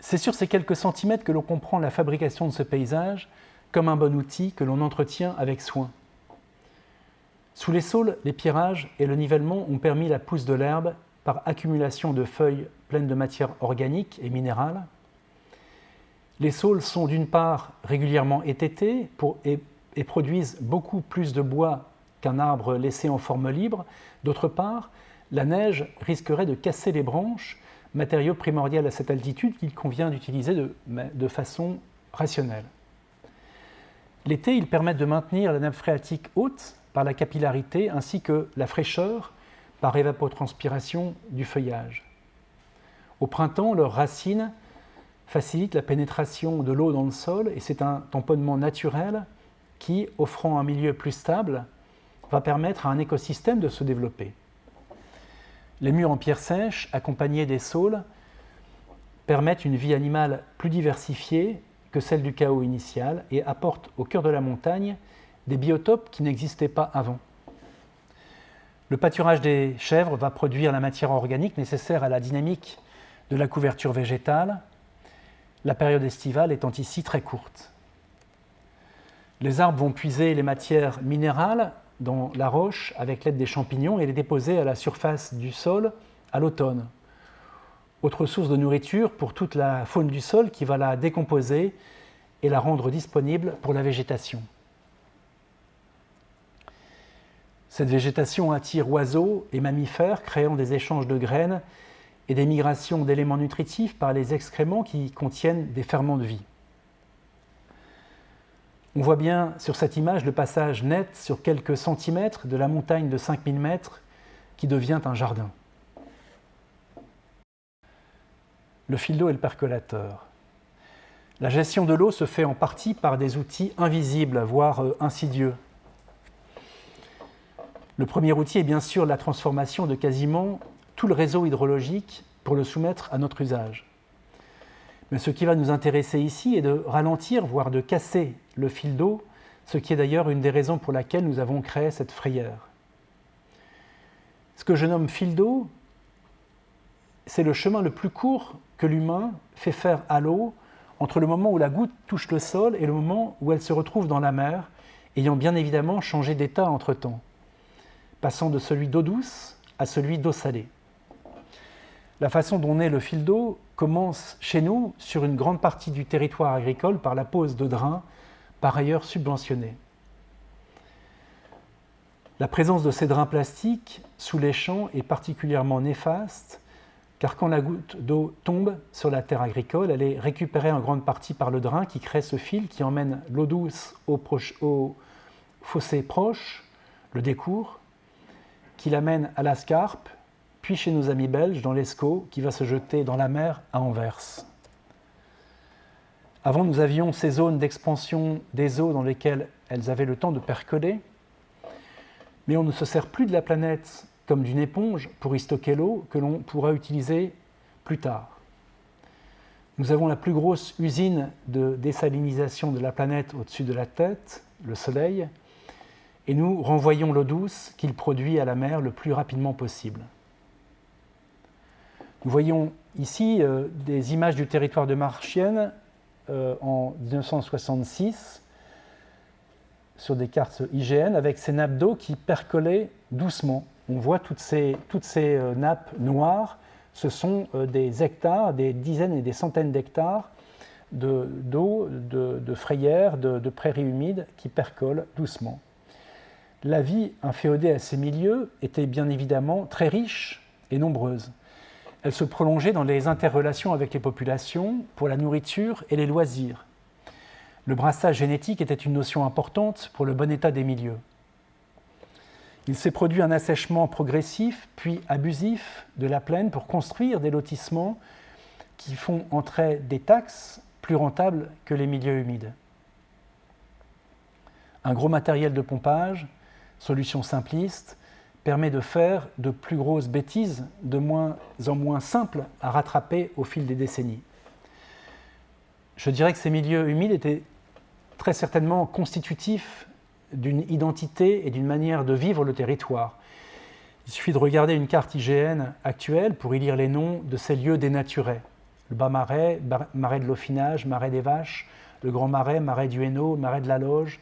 C'est sur ces quelques centimètres que l'on comprend la fabrication de ce paysage comme un bon outil que l'on entretient avec soin. Sous les saules, les pierrages et le nivellement ont permis la pousse de l'herbe par accumulation de feuilles pleines de matière organique et minérale. Les saules sont d'une part régulièrement étêtés et produisent beaucoup plus de bois qu'un arbre laissé en forme libre. D'autre part, la neige risquerait de casser les branches, matériau primordial à cette altitude qu'il convient d'utiliser de façon rationnelle. L'été, ils permettent de maintenir la nappe phréatique haute par la capillarité ainsi que la fraîcheur par évapotranspiration du feuillage. Au printemps, leurs racines facilitent la pénétration de l'eau dans le sol et c'est un tamponnement naturel qui, offrant un milieu plus stable, va permettre à un écosystème de se développer. Les murs en pierre sèche, accompagnés des saules, permettent une vie animale plus diversifiée que celle du chaos initial et apportent au cœur de la montagne des biotopes qui n'existaient pas avant. Le pâturage des chèvres va produire la matière organique nécessaire à la dynamique de la couverture végétale, la période estivale étant ici très courte. Les arbres vont puiser les matières minérales dans la roche avec l'aide des champignons et les déposer à la surface du sol à l'automne. Autre source de nourriture pour toute la faune du sol qui va la décomposer et la rendre disponible pour la végétation. Cette végétation attire oiseaux et mammifères, créant des échanges de graines et des migrations d'éléments nutritifs par les excréments qui contiennent des ferments de vie. On voit bien sur cette image le passage net sur quelques centimètres de la montagne de 5000 mètres qui devient un jardin. le fil d'eau et le percolateur. La gestion de l'eau se fait en partie par des outils invisibles, voire insidieux. Le premier outil est bien sûr la transformation de quasiment tout le réseau hydrologique pour le soumettre à notre usage. Mais ce qui va nous intéresser ici est de ralentir, voire de casser le fil d'eau, ce qui est d'ailleurs une des raisons pour laquelle nous avons créé cette frayère. Ce que je nomme fil d'eau, c'est le chemin le plus court que l'humain fait faire à l'eau entre le moment où la goutte touche le sol et le moment où elle se retrouve dans la mer, ayant bien évidemment changé d'état entre-temps, passant de celui d'eau douce à celui d'eau salée. La façon dont naît le fil d'eau commence chez nous sur une grande partie du territoire agricole par la pose de drains, par ailleurs subventionnés. La présence de ces drains plastiques sous les champs est particulièrement néfaste, car quand la goutte d'eau tombe sur la terre agricole, elle est récupérée en grande partie par le drain qui crée ce fil qui emmène l'eau douce au fossé proche, le décourt, qui l'amène à la Scarpe, puis chez nos amis belges dans l'Escaut, qui va se jeter dans la mer à Anvers. Avant, nous avions ces zones d'expansion des eaux dans lesquelles elles avaient le temps de percoler, mais on ne se sert plus de la planète comme d'une éponge pour y stocker l'eau que l'on pourra utiliser plus tard. Nous avons la plus grosse usine de désalinisation de la planète au-dessus de la tête, le Soleil, et nous renvoyons l'eau douce qu'il produit à la mer le plus rapidement possible. Nous voyons ici des images du territoire de Marchiennes en 1966 sur des cartes IGN avec ces nappes d'eau qui percolaient doucement. On voit toutes ces nappes noires, ce sont des hectares, des dizaines et des centaines d'hectares d'eau, de frayères, de prairies humides qui percolent doucement. La vie inféodée à ces milieux était bien évidemment très riche et nombreuse. Elle se prolongeait dans les interrelations avec les populations pour la nourriture et les loisirs. Le brassage génétique était une notion importante pour le bon état des milieux. Il s'est produit un assèchement progressif, puis abusif de la plaine pour construire des lotissements qui font entrer des taxes plus rentables que les milieux humides. Un gros matériel de pompage, solution simpliste, permet de faire de plus grosses bêtises de moins en moins simples à rattraper au fil des décennies. Je dirais que ces milieux humides étaient très certainement constitutifs d'une identité et d'une manière de vivre le territoire. Il suffit de regarder une carte IGN actuelle pour y lire les noms de ces lieux dénaturés. Le Bas-Marais, Marais de l'Aufinage, Marais des Vaches, le Grand Marais, Marais du Hainaut, Marais de la Loge,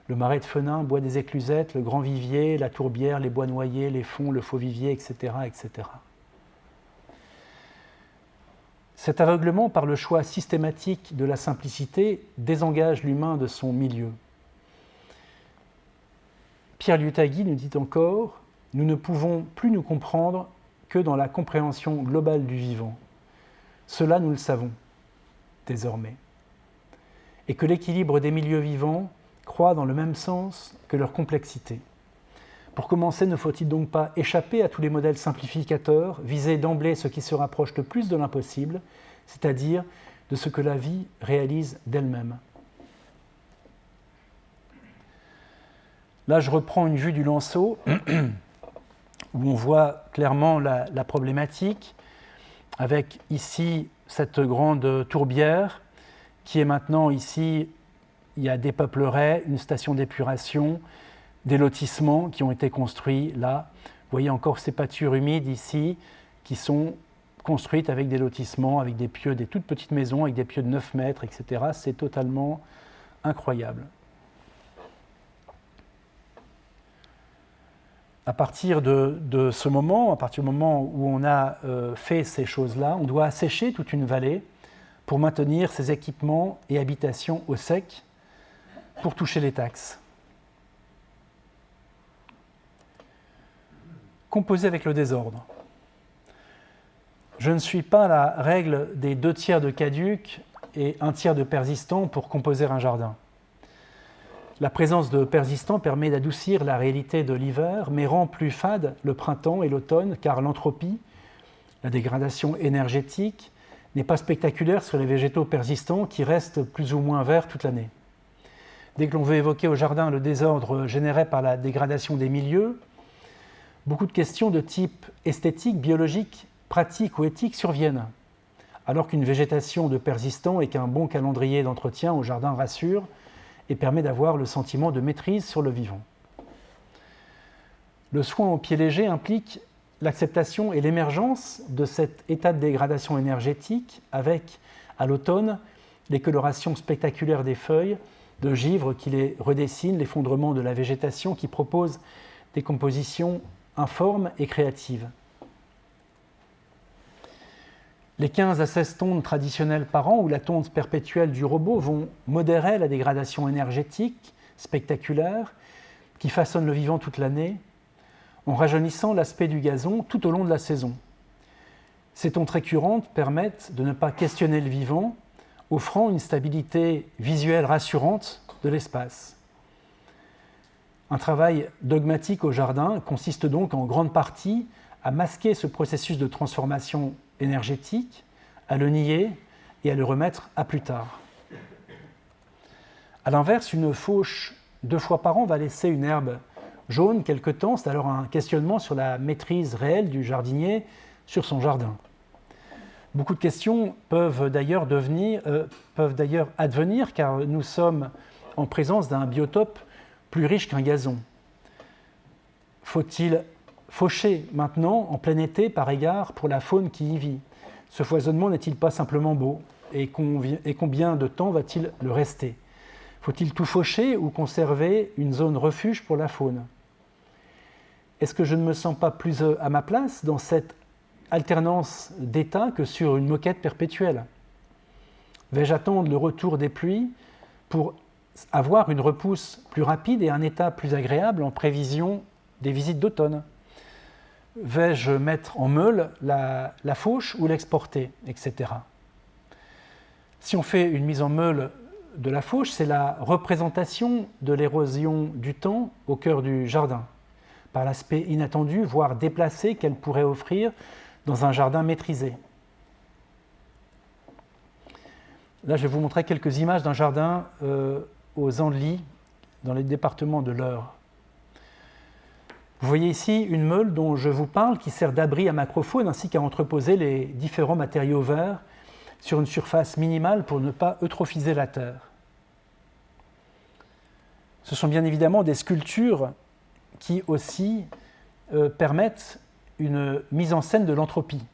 le Marais de Fenin, Bois des Éclusettes, le Grand Vivier, la Tourbière, les Bois Noyers, les Fonds, le Faux Vivier, etc., etc. Cet aveuglement par le choix systématique de la simplicité désengage l'humain de son milieu. Pierre Liutagui nous dit encore « Nous ne pouvons plus nous comprendre que dans la compréhension globale du vivant. Cela, nous le savons, désormais. Et que l'équilibre des milieux vivants croît dans le même sens que leur complexité. Pour commencer, ne faut-il donc pas échapper à tous les modèles simplificateurs, viser d'emblée ce qui se rapproche le plus de l'impossible, c'est-à-dire de ce que la vie réalise d'elle-même. » Là, je reprends une vue du Lanceau, où on voit clairement la problématique, avec ici cette grande tourbière, qui est maintenant ici, il y a des peupleraies, une station d'épuration, des lotissements qui ont été construits là. Vous voyez encore ces pâtures humides ici, qui sont construites avec des lotissements, avec des pieux, des toutes petites maisons, avec des pieux de 9 mètres, etc. C'est totalement incroyable. À partir de ce moment, à partir du moment où on a fait ces choses-là, on doit assécher toute une vallée pour maintenir ces équipements et habitations au sec pour toucher les taxes. Composer avec le désordre. Je ne suis pas la règle des 2 tiers de caduc et 1 tiers de persistant pour composer un jardin. La présence de persistants permet d'adoucir la réalité de l'hiver, mais rend plus fade le printemps et l'automne, car l'entropie, la dégradation énergétique, n'est pas spectaculaire sur les végétaux persistants qui restent plus ou moins verts toute l'année. Dès que l'on veut évoquer au jardin le désordre généré par la dégradation des milieux, beaucoup de questions de type esthétique, biologique, pratique ou éthique surviennent, alors qu'une végétation de persistant et qu'un bon calendrier d'entretien au jardin rassure et permet d'avoir le sentiment de maîtrise sur le vivant. Le soin au pied léger implique l'acceptation et l'émergence de cet état de dégradation énergétique avec, à l'automne, les colorations spectaculaires des feuilles, de givre qui les redessinent, l'effondrement de la végétation qui propose des compositions informes et créatives. Les 15 à 16 tondes traditionnelles par an ou la tonde perpétuelle du robot vont modérer la dégradation énergétique spectaculaire qui façonne le vivant toute l'année en rajeunissant l'aspect du gazon tout au long de la saison. Ces tondes récurrentes permettent de ne pas questionner le vivant, offrant une stabilité visuelle rassurante de l'espace. Un travail dogmatique au jardin consiste donc en grande partie à masquer ce processus de transformation énergétique, à le nier et à le remettre à plus tard. A l'inverse, une fauche 2 fois par an va laisser une herbe jaune quelque temps. C'est alors un questionnement sur la maîtrise réelle du jardinier sur son jardin. Beaucoup de questions peuvent d'ailleurs advenir car nous sommes en présence d'un biotope plus riche qu'un gazon. Faut-il faucher maintenant en plein été par égard pour la faune qui y vit? Ce foisonnement n'est-il pas simplement beau? Et combien de temps va-t-il le rester? Faut-il tout faucher ou conserver une zone refuge pour la faune? Est-ce que je ne me sens pas plus à ma place dans cette alternance d'état que sur une moquette perpétuelle? Vais-je attendre le retour des pluies pour avoir une repousse plus rapide et un état plus agréable en prévision des visites d'automne? Vais-je mettre en meule la fauche ou l'exporter, etc. Si on fait une mise en meule de la fauche, c'est la représentation de l'érosion du temps au cœur du jardin, par l'aspect inattendu, voire déplacé qu'elle pourrait offrir dans un jardin maîtrisé. Là, je vais vous montrer quelques images d'un jardin aux Andelys, dans les départements de l'Eure. Vous voyez ici une meule dont je vous parle qui sert d'abri à macrofaune ainsi qu'à entreposer les différents matériaux verts sur une surface minimale pour ne pas eutrophiser la terre. Ce sont bien évidemment des sculptures qui aussi permettent une mise en scène de l'entropie,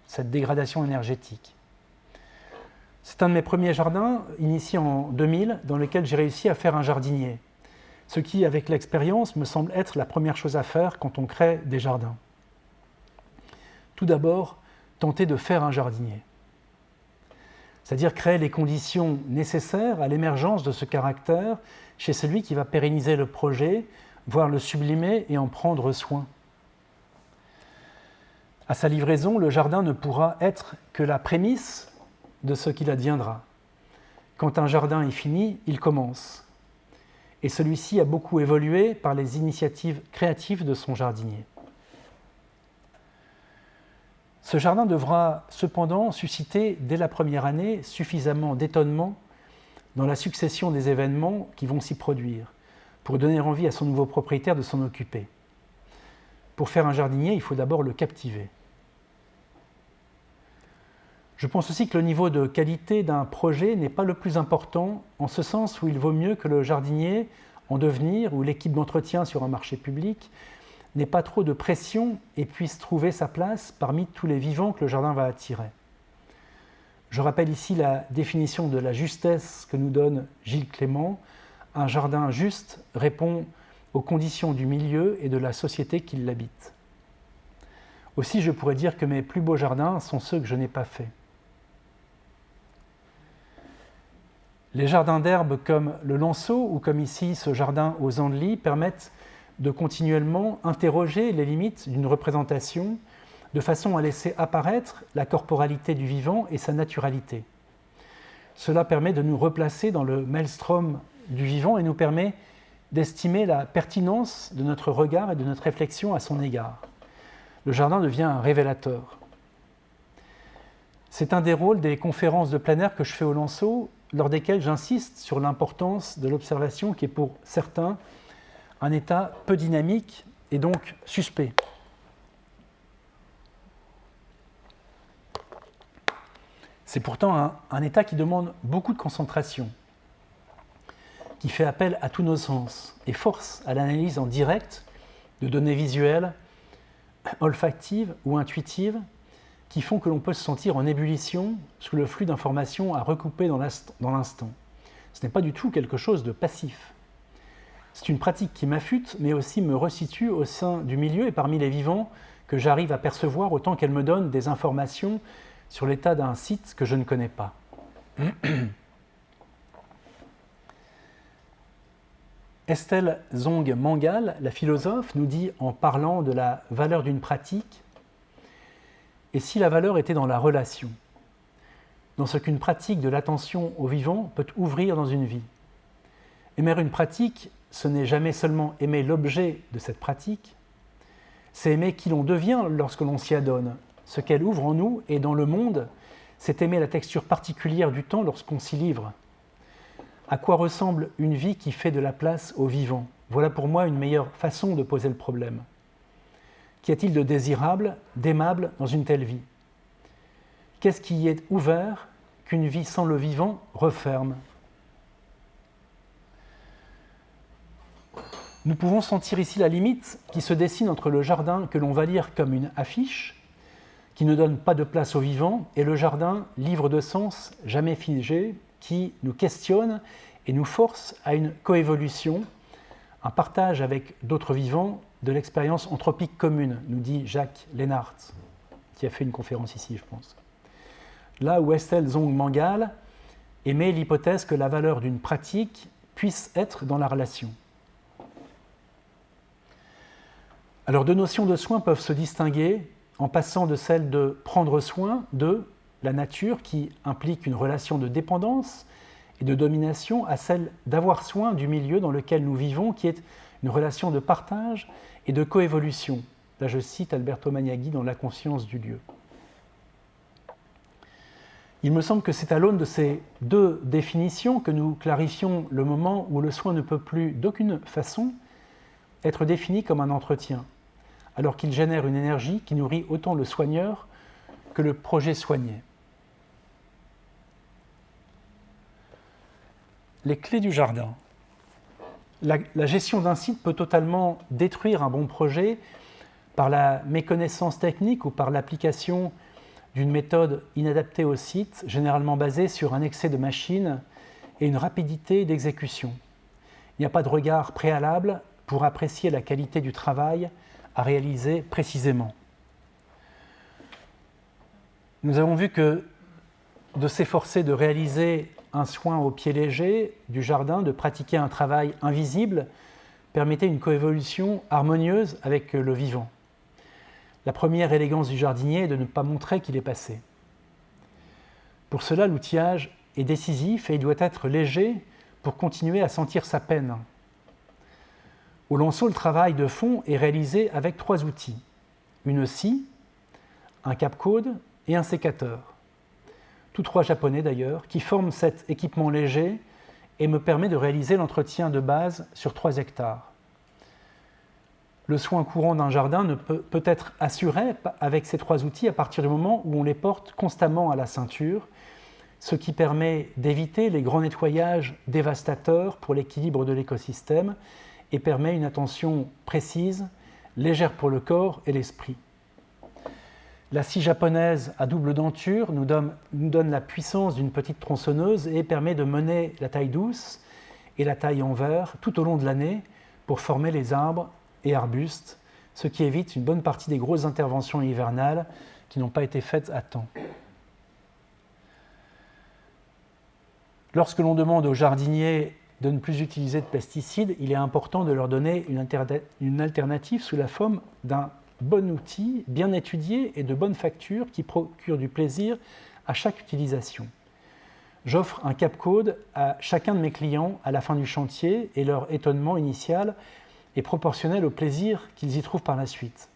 cette dégradation énergétique. C'est un de mes premiers jardins, initié en 2000, dans lequel j'ai réussi à faire un jardinier. Ce qui, avec l'expérience, me semble être la première chose à faire quand on crée des jardins. Tout d'abord, tenter de faire un jardinier. C'est-à-dire créer les conditions nécessaires à l'émergence de ce caractère chez celui qui va pérenniser le projet, voire le sublimer et en prendre soin. À sa livraison, le jardin ne pourra être que la prémisse de ce qu'il adviendra. Quand un jardin est fini, il commence. Et celui-ci a beaucoup évolué par les initiatives créatives de son jardinier. Ce jardin devra cependant susciter dès la première année suffisamment d'étonnement dans la succession des événements qui vont s'y produire pour donner envie à son nouveau propriétaire de s'en occuper. Pour faire un jardinier, il faut d'abord le captiver. Je pense aussi que le niveau de qualité d'un projet n'est pas le plus important, en ce sens où il vaut mieux que le jardinier en devenir ou l'équipe d'entretien sur un marché public n'ait pas trop de pression et puisse trouver sa place parmi tous les vivants que le jardin va attirer. Je rappelle ici la définition de la justesse que nous donne Gilles Clément. Un jardin juste répond aux conditions du milieu et de la société qui l'habite. Aussi, je pourrais dire que mes plus beaux jardins sont ceux que je n'ai pas faits. Les jardins d'herbe comme le Lanceau ou comme ici ce jardin aux Andelys permettent de continuellement interroger les limites d'une représentation de façon à laisser apparaître la corporalité du vivant et sa naturalité. Cela permet de nous replacer dans le maelstrom du vivant et nous permet d'estimer la pertinence de notre regard et de notre réflexion à son égard. Le jardin devient un révélateur. C'est un des rôles des conférences de plein air que je fais au Lanceau, lors desquelles j'insiste sur l'importance de l'observation qui est pour certains un état peu dynamique et donc suspect. C'est pourtant un état qui demande beaucoup de concentration, qui fait appel à tous nos sens et force à l'analyse en direct de données visuelles, olfactives ou intuitives, qui font que l'on peut se sentir en ébullition sous le flux d'informations à recouper dans l'instant. Ce n'est pas du tout quelque chose de passif. C'est une pratique qui m'affûte, mais aussi me resitue au sein du milieu et parmi les vivants que j'arrive à percevoir autant qu'elle me donne des informations sur l'état d'un site que je ne connais pas. Estelle Zong Mangal, la philosophe, nous dit en parlant de la valeur d'une pratique: et si la valeur était dans la relation, dans ce qu'une pratique de l'attention au vivant peut ouvrir dans une vie. Aimer une pratique, ce n'est jamais seulement aimer l'objet de cette pratique, c'est aimer qui l'on devient lorsque l'on s'y adonne. Ce qu'elle ouvre en nous et dans le monde, c'est aimer la texture particulière du temps lorsqu'on s'y livre. À quoi ressemble une vie qui fait de la place au vivant? Voilà pour moi une meilleure façon de poser le problème. Qu'y a-t-il de désirable, d'aimable dans une telle vie? Qu'est-ce qui y est ouvert qu'une vie sans le vivant referme? Nous pouvons sentir ici la limite qui se dessine entre le jardin que l'on va lire comme une affiche, qui ne donne pas de place au vivant, et le jardin, livre de sens jamais figé, qui nous questionne et nous force à une coévolution, un partage avec d'autres vivants de l'expérience anthropique commune, nous dit Jacques Lénart, qui a fait une conférence ici, je pense. Là où Estelle Zong Mangal émet l'hypothèse que la valeur d'une pratique puisse être dans la relation. Alors, deux notions de soin peuvent se distinguer en passant de celle de prendre soin de la nature, qui implique une relation de dépendance et de domination, à celle d'avoir soin du milieu dans lequel nous vivons, qui est une relation de partage et de coévolution. Là, je cite Alberto Maniaghi dans La conscience du lieu. Il me semble que c'est à l'aune de ces deux définitions que nous clarifions le moment où le soin ne peut plus, d'aucune façon, être défini comme un entretien, alors qu'il génère une énergie qui nourrit autant le soigneur que le projet soigné. Les clés du jardin. La gestion d'un site peut totalement détruire un bon projet par la méconnaissance technique ou par l'application d'une méthode inadaptée au site, généralement basée sur un excès de machines et une rapidité d'exécution. Il n'y a pas de regard préalable pour apprécier la qualité du travail à réaliser précisément. Nous avons vu que de s'efforcer de réaliser un soin au pied léger du jardin, de pratiquer un travail invisible, permettait une coévolution harmonieuse avec le vivant. La première élégance du jardinier est de ne pas montrer qu'il est passé. Pour cela, l'outillage est décisif et il doit être léger pour continuer à sentir sa peine. Au Lanceau, le travail de fond est réalisé avec 3 outils: une scie, un cap-code et un sécateur. Tous 3 japonais d'ailleurs, qui forment cet équipement léger et me permet de réaliser l'entretien de base sur 3 hectares. Le soin courant d'un jardin ne peut être assuré avec ces 3 outils à partir du moment où on les porte constamment à la ceinture, ce qui permet d'éviter les grands nettoyages dévastateurs pour l'équilibre de l'écosystème et permet une attention précise, légère pour le corps et l'esprit. La scie japonaise à double denture nous donne la puissance d'une petite tronçonneuse et permet de mener la taille douce et la taille en verre tout au long de l'année pour former les arbres et arbustes, ce qui évite une bonne partie des grosses interventions hivernales qui n'ont pas été faites à temps. Lorsque l'on demande aux jardiniers de ne plus utiliser de pesticides, il est important de leur donner une alternative sous la forme d'un bon outil, bien étudié et de bonne facture qui procure du plaisir à chaque utilisation. J'offre un cap-code à chacun de mes clients à la fin du chantier et leur étonnement initial est proportionnel au plaisir qu'ils y trouvent par la suite.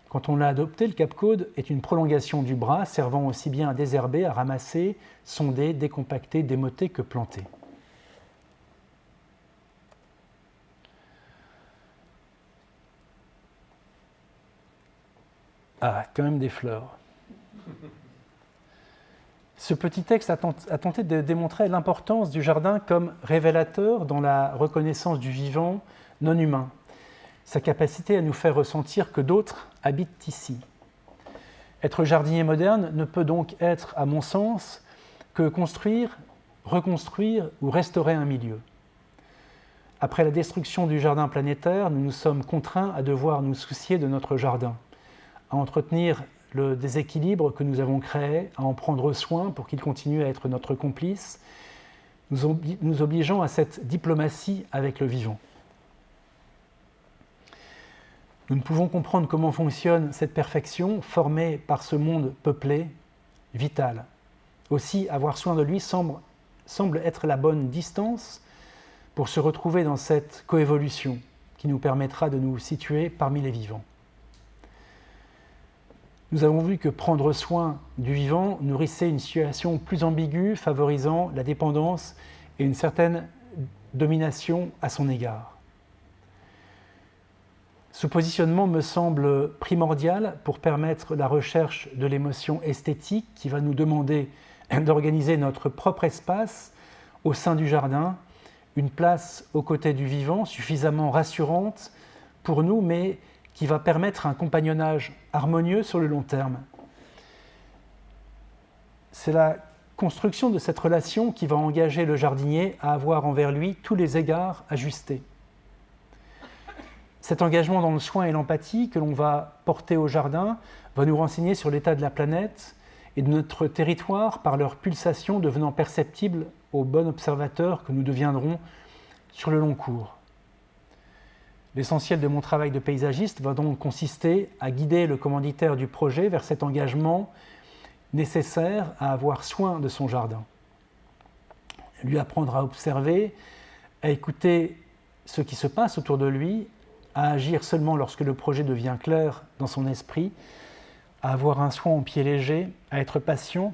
Quand on l'a adopté, le Capcode est une prolongation du bras servant aussi bien à désherber, à ramasser, sonder, décompacter, démoter que planter. Ah, quand même des fleurs. Ce petit texte a tenté de démontrer l'importance du jardin comme révélateur dans la reconnaissance du vivant non humain, sa capacité à nous faire ressentir que d'autres habitent ici. Être jardinier moderne ne peut donc être, à mon sens, que construire, reconstruire ou restaurer un milieu. Après la destruction du jardin planétaire, nous nous sommes contraints à devoir nous soucier de notre jardin, à entretenir le déséquilibre que nous avons créé, à en prendre soin pour qu'il continue à être notre complice, nous obligeant à cette diplomatie avec le vivant. Nous ne pouvons comprendre comment fonctionne cette perfection formée par ce monde peuplé, vital. Aussi, avoir soin de lui semble être la bonne distance pour se retrouver dans cette coévolution qui nous permettra de nous situer parmi les vivants. Nous avons vu que prendre soin du vivant nourrissait une situation plus ambiguë, favorisant la dépendance et une certaine domination à son égard. Ce positionnement me semble primordial pour permettre la recherche de l'émotion esthétique qui va nous demander d'organiser notre propre espace au sein du jardin, une place aux côtés du vivant suffisamment rassurante pour nous, mais qui va permettre un compagnonnage harmonieux sur le long terme. C'est la construction de cette relation qui va engager le jardinier à avoir envers lui tous les égards ajustés. Cet engagement dans le soin et l'empathie que l'on va porter au jardin va nous renseigner sur l'état de la planète et de notre territoire par leurs pulsations devenant perceptibles au bon observateur que nous deviendrons sur le long cours. L'essentiel de mon travail de paysagiste va donc consister à guider le commanditaire du projet vers cet engagement nécessaire à avoir soin de son jardin. Lui apprendre à observer, à écouter ce qui se passe autour de lui, à agir seulement lorsque le projet devient clair dans son esprit, à avoir un soin au pied léger, à être patient,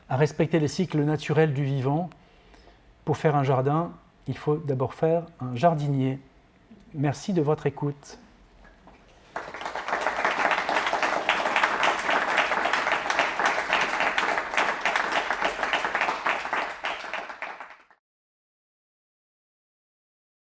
à respecter les cycles naturels du vivant. Pour faire un jardin, il faut d'abord faire un jardinier. Merci de votre écoute.